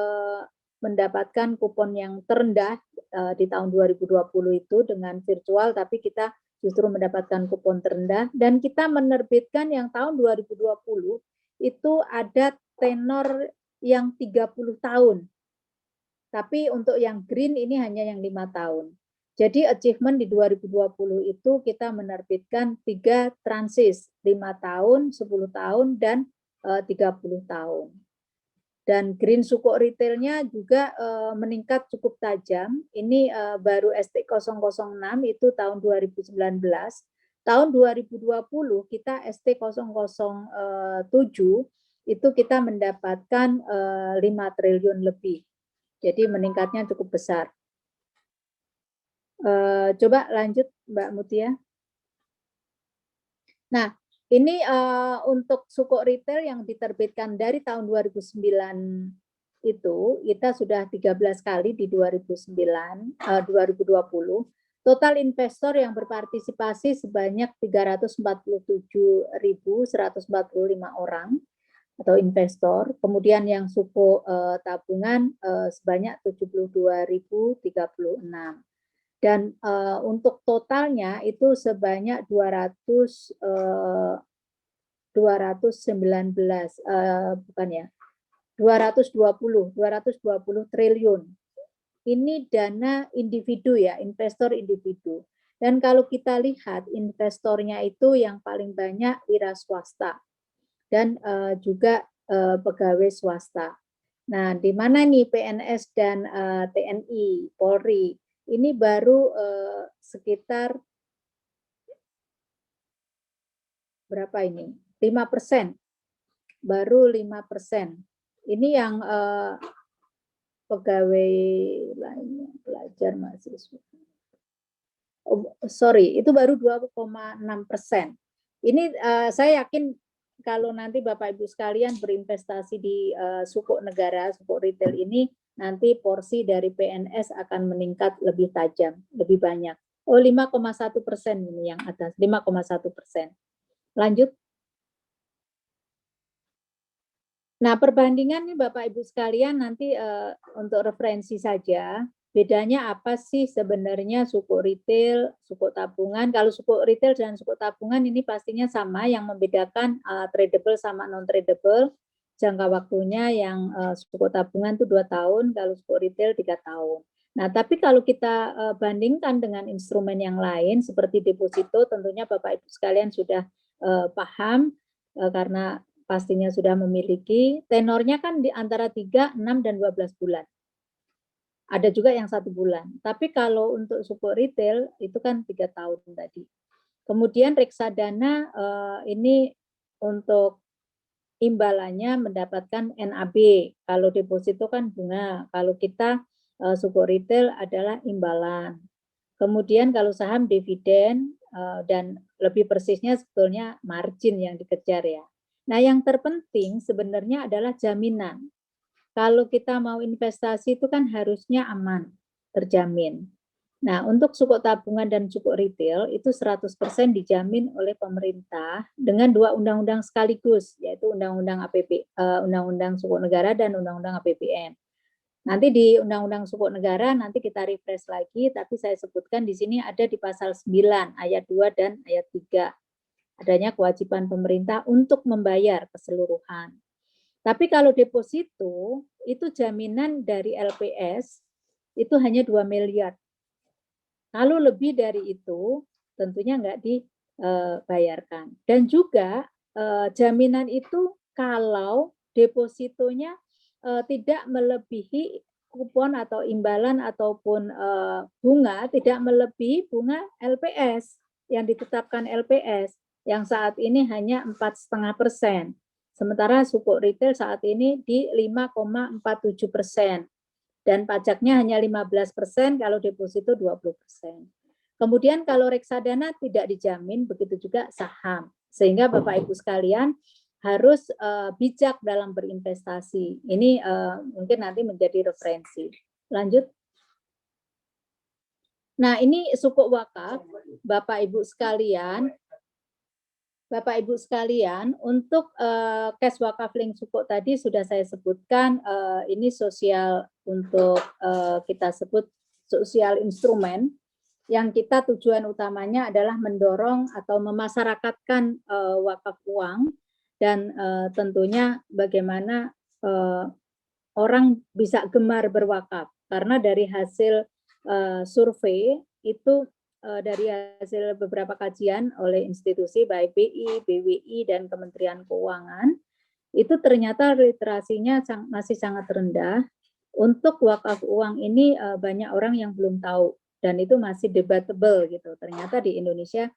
mendapatkan kupon yang terendah di tahun 2020 itu dengan virtual, tapi kita justru mendapatkan kupon terendah, dan kita menerbitkan yang tahun 2020 itu ada tenor yang 30 tahun. Tapi untuk yang green ini hanya yang 5 tahun. Jadi achievement di 2020 itu kita menerbitkan 3 transis, 5 tahun, 10 tahun, dan 30 tahun. Dan Green Sukuk retailnya juga meningkat cukup tajam. Ini baru ST006 itu tahun 2019. Tahun 2020 kita ST007 itu kita mendapatkan 5 triliun lebih. Jadi meningkatnya cukup besar. Coba lanjut Mbak Mutia. Nah, ini untuk sukuk retail yang diterbitkan dari tahun 2009 itu, kita sudah 13 kali di 2020. Total investor yang berpartisipasi sebanyak 347.145 orang atau investor. Kemudian yang suku tabungan sebanyak 72.036. Dan untuk totalnya itu sebanyak 219 bukan ya, 220 triliun. Ini dana individu ya, investor individu. Dan kalau kita lihat investornya itu yang paling banyak wira swasta dan juga pegawai swasta. Nah, di mana nih PNS dan TNI, Polri, ini baru sekitar berapa ini? 5%. Baru 5%. Ini yang pegawai lainnya, pelajar, mahasiswa. Oh, sorry, itu baru 2,6%. Ini saya yakin kalau nanti Bapak Ibu sekalian berinvestasi di sukuk negara, sukuk retail ini, nanti porsi dari PNS akan meningkat lebih tajam, lebih banyak. Oh, 5,1% ini yang atas, 5,1%. Lanjut. Nah, perbandingan nih Bapak Ibu sekalian nanti untuk referensi saja, bedanya apa sih sebenarnya sukuk retail, sukuk tabungan. Kalau sukuk retail dan sukuk tabungan ini pastinya sama, yang membedakan tradable sama non tradable. Jangka waktunya yang sukuk tabungan itu 2 tahun, kalau sukuk retail 3 tahun. Nah, tapi kalau kita bandingkan dengan instrumen yang lain seperti deposito, tentunya Bapak Ibu sekalian sudah paham karena pastinya sudah memiliki, tenornya kan di antara 3, 6, dan 12 bulan. Ada juga yang 1 bulan. Tapi kalau untuk sukuk retail itu kan 3 tahun tadi. Kemudian reksadana ini untuk imbalannya mendapatkan NAB. Kalau deposito kan bunga. Kalau kita sukuk retail adalah imbalan. Kemudian kalau saham dividen dan lebih persisnya sebetulnya margin yang dikejar ya. Nah, yang terpenting sebenarnya adalah jaminan. Kalau kita mau investasi itu kan harusnya aman, terjamin. Nah, untuk sukuk tabungan dan sukuk retail itu 100% dijamin oleh pemerintah dengan 2 undang-undang sekaligus, yaitu Undang-Undang Undang-Undang Sukuk Negara dan Undang-Undang APBN. Nanti di Undang-Undang Sukuk Negara nanti kita refresh lagi, tapi saya sebutkan di sini ada di pasal 9 ayat 2 dan ayat 3. Adanya kewajiban pemerintah untuk membayar keseluruhan. Tapi kalau deposito itu jaminan dari LPS itu hanya 2 miliar. Kalau lebih dari itu tentunya nggak dibayarkan. Dan juga jaminan itu kalau depositonya tidak melebihi kupon atau imbalan ataupun bunga tidak melebihi bunga LPS yang ditetapkan LPS yang saat ini hanya 4,5%. Sementara sukuk retail saat ini di 5,47%. Dan pajaknya hanya 15%, kalau deposito 20%. Kemudian kalau reksadana tidak dijamin, begitu juga saham. Sehingga Bapak Ibu sekalian harus bijak dalam berinvestasi. Ini mungkin nanti menjadi referensi. Lanjut. Nah, ini sukuk wakaf, Bapak Ibu sekalian. Bapak Ibu sekalian, untuk cash wakaf link sukuk tadi sudah saya sebutkan, ini sosial untuk kita sebut sosial instrumen, yang kita tujuan utamanya adalah mendorong atau memasyarakatkan wakaf uang, dan tentunya bagaimana orang bisa gemar berwakaf. Karena dari hasil survei itu dari hasil beberapa kajian oleh institusi baik BI, BWI, dan Kementerian Keuangan, itu ternyata literasinya masih sangat rendah. Untuk wakaf uang ini banyak orang yang belum tahu, dan itu masih debatable gitu. Ternyata di Indonesia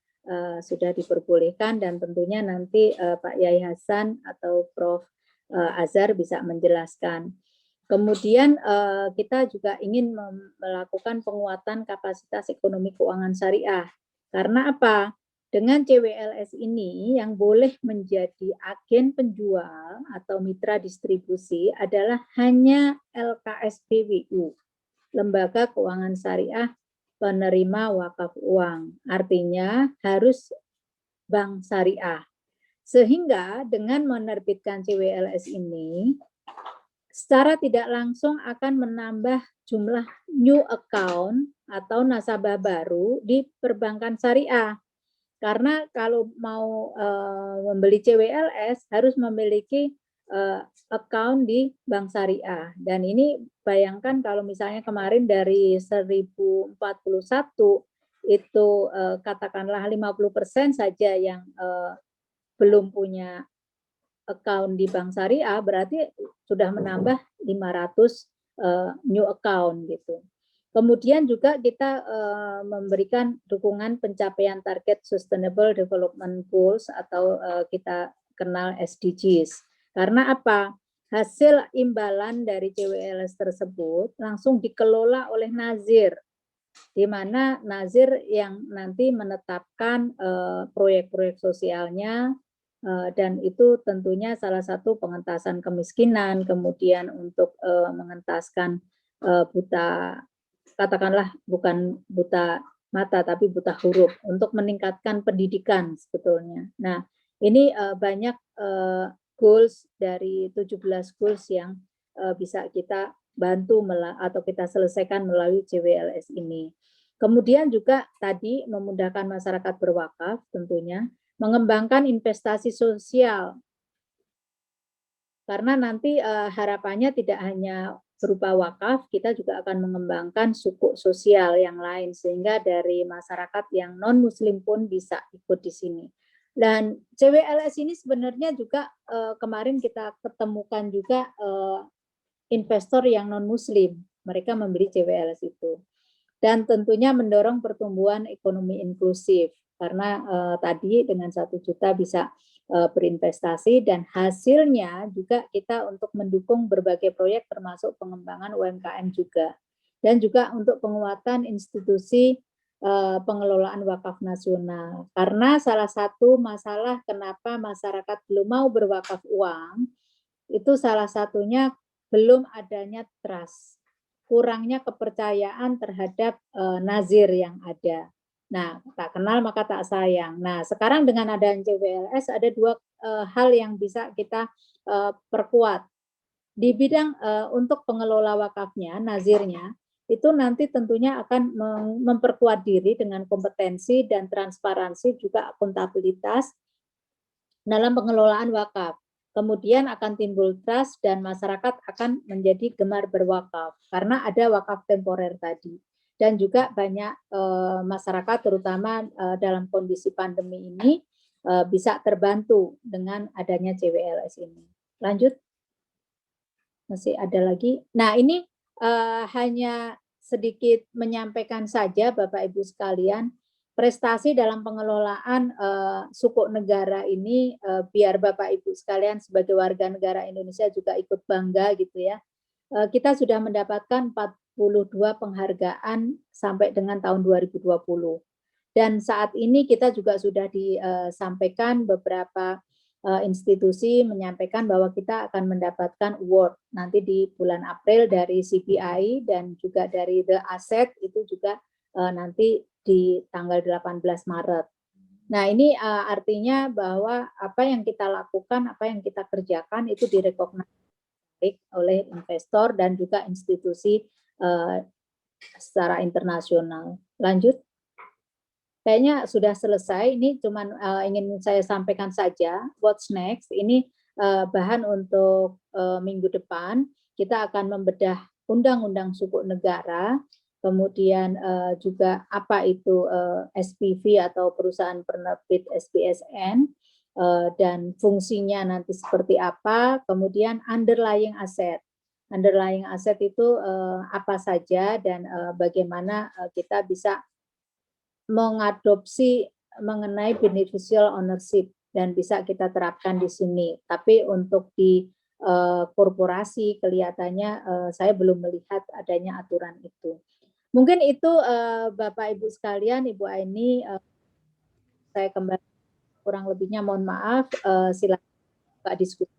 sudah diperbolehkan, dan tentunya nanti Pak Yai Hasan atau Prof. Azhar bisa menjelaskan. Kemudian kita juga ingin melakukan penguatan kapasitas ekonomi keuangan syariah. Karena apa? Dengan CWLS ini yang boleh menjadi agen penjual atau mitra distribusi adalah hanya LKSPWU, Lembaga Keuangan Syariah Penerima Wakaf Uang. Artinya harus bank syariah. Sehingga dengan menerbitkan CWLS ini, secara tidak langsung akan menambah jumlah new account atau nasabah baru di perbankan syariah. Karena kalau mau membeli CWLS harus memiliki account di bank syariah. Dan ini bayangkan kalau misalnya kemarin dari 1041 itu katakanlah 50% saja yang belum punya account di bank syariah, berarti sudah menambah 500 new account gitu. Kemudian juga kita memberikan dukungan pencapaian target Sustainable Development Goals atau kita kenal SDGs. Karena apa? Hasil imbalan dari CWLS tersebut langsung dikelola oleh nazir. di mana nazir yang nanti menetapkan proyek-proyek sosialnya, dan itu tentunya salah satu pengentasan kemiskinan, kemudian untuk mengentaskan buta, katakanlah bukan buta mata tapi buta huruf, untuk meningkatkan pendidikan sebetulnya. Nah, ini banyak goals dari 17 goals yang bisa kita bantu atau kita selesaikan melalui CWLS ini. Kemudian juga tadi memudahkan masyarakat berwakaf tentunya, mengembangkan investasi sosial. Karena nanti harapannya tidak hanya berupa wakaf, kita juga akan mengembangkan sukuk sosial yang lain sehingga dari masyarakat yang non-muslim pun bisa ikut di sini. Dan CWLS ini sebenarnya juga kemarin kita ketemukan juga investor yang non-muslim, mereka membeli CWLS itu. Dan tentunya mendorong pertumbuhan ekonomi inklusif karena tadi dengan 1 juta bisa berinvestasi, dan hasilnya juga kita untuk mendukung berbagai proyek termasuk pengembangan UMKM juga, dan juga untuk penguatan institusi pengelolaan wakaf nasional. Karena salah satu masalah kenapa masyarakat belum mau berwakaf uang itu salah satunya belum adanya trust, kurangnya kepercayaan terhadap nazir yang ada. Nah, tak kenal maka tak sayang. Nah, sekarang dengan adanya CWLS ada 2 hal yang bisa kita perkuat. Di bidang untuk pengelola wakafnya, nazirnya, itu nanti tentunya akan memperkuat diri dengan kompetensi dan transparansi juga akuntabilitas dalam pengelolaan wakaf. Kemudian akan timbul trust dan masyarakat akan menjadi gemar berwakaf karena ada wakaf temporer tadi. Dan juga banyak masyarakat terutama dalam kondisi pandemi ini bisa terbantu dengan adanya CWLS ini. Lanjut. Masih ada lagi. Nah, ini hanya sedikit menyampaikan saja Bapak Ibu sekalian, prestasi dalam pengelolaan sukuk negara ini biar Bapak Ibu sekalian sebagai warga negara Indonesia juga ikut bangga gitu ya. Kita sudah mendapatkan 42 penghargaan sampai dengan tahun 2020. Dan saat ini kita juga sudah disampaikan beberapa institusi menyampaikan bahwa kita akan mendapatkan award nanti di bulan April dari CPI dan juga dari The Asset itu juga nanti di tanggal 18 Maret. Nah, ini artinya bahwa apa yang kita lakukan, apa yang kita kerjakan itu direkognisasi oleh investor dan juga institusi secara internasional. Lanjut. Kayaknya sudah selesai. Ini cuma ingin saya sampaikan saja. What's next? Ini bahan untuk minggu depan. Kita akan membedah undang-undang sukuk negara, kemudian juga apa itu SPV atau perusahaan penerbit SPSN, dan fungsinya nanti seperti apa, kemudian underlying asset. Underlying asset itu apa saja dan bagaimana kita bisa mengadopsi mengenai beneficial ownership dan bisa kita terapkan di sini. Tapi untuk di korporasi kelihatannya saya belum melihat adanya aturan itu. Mungkin itu Bapak Ibu sekalian, Ibu Aini, saya kembali kurang lebihnya mohon maaf, silakan Pak diskusi.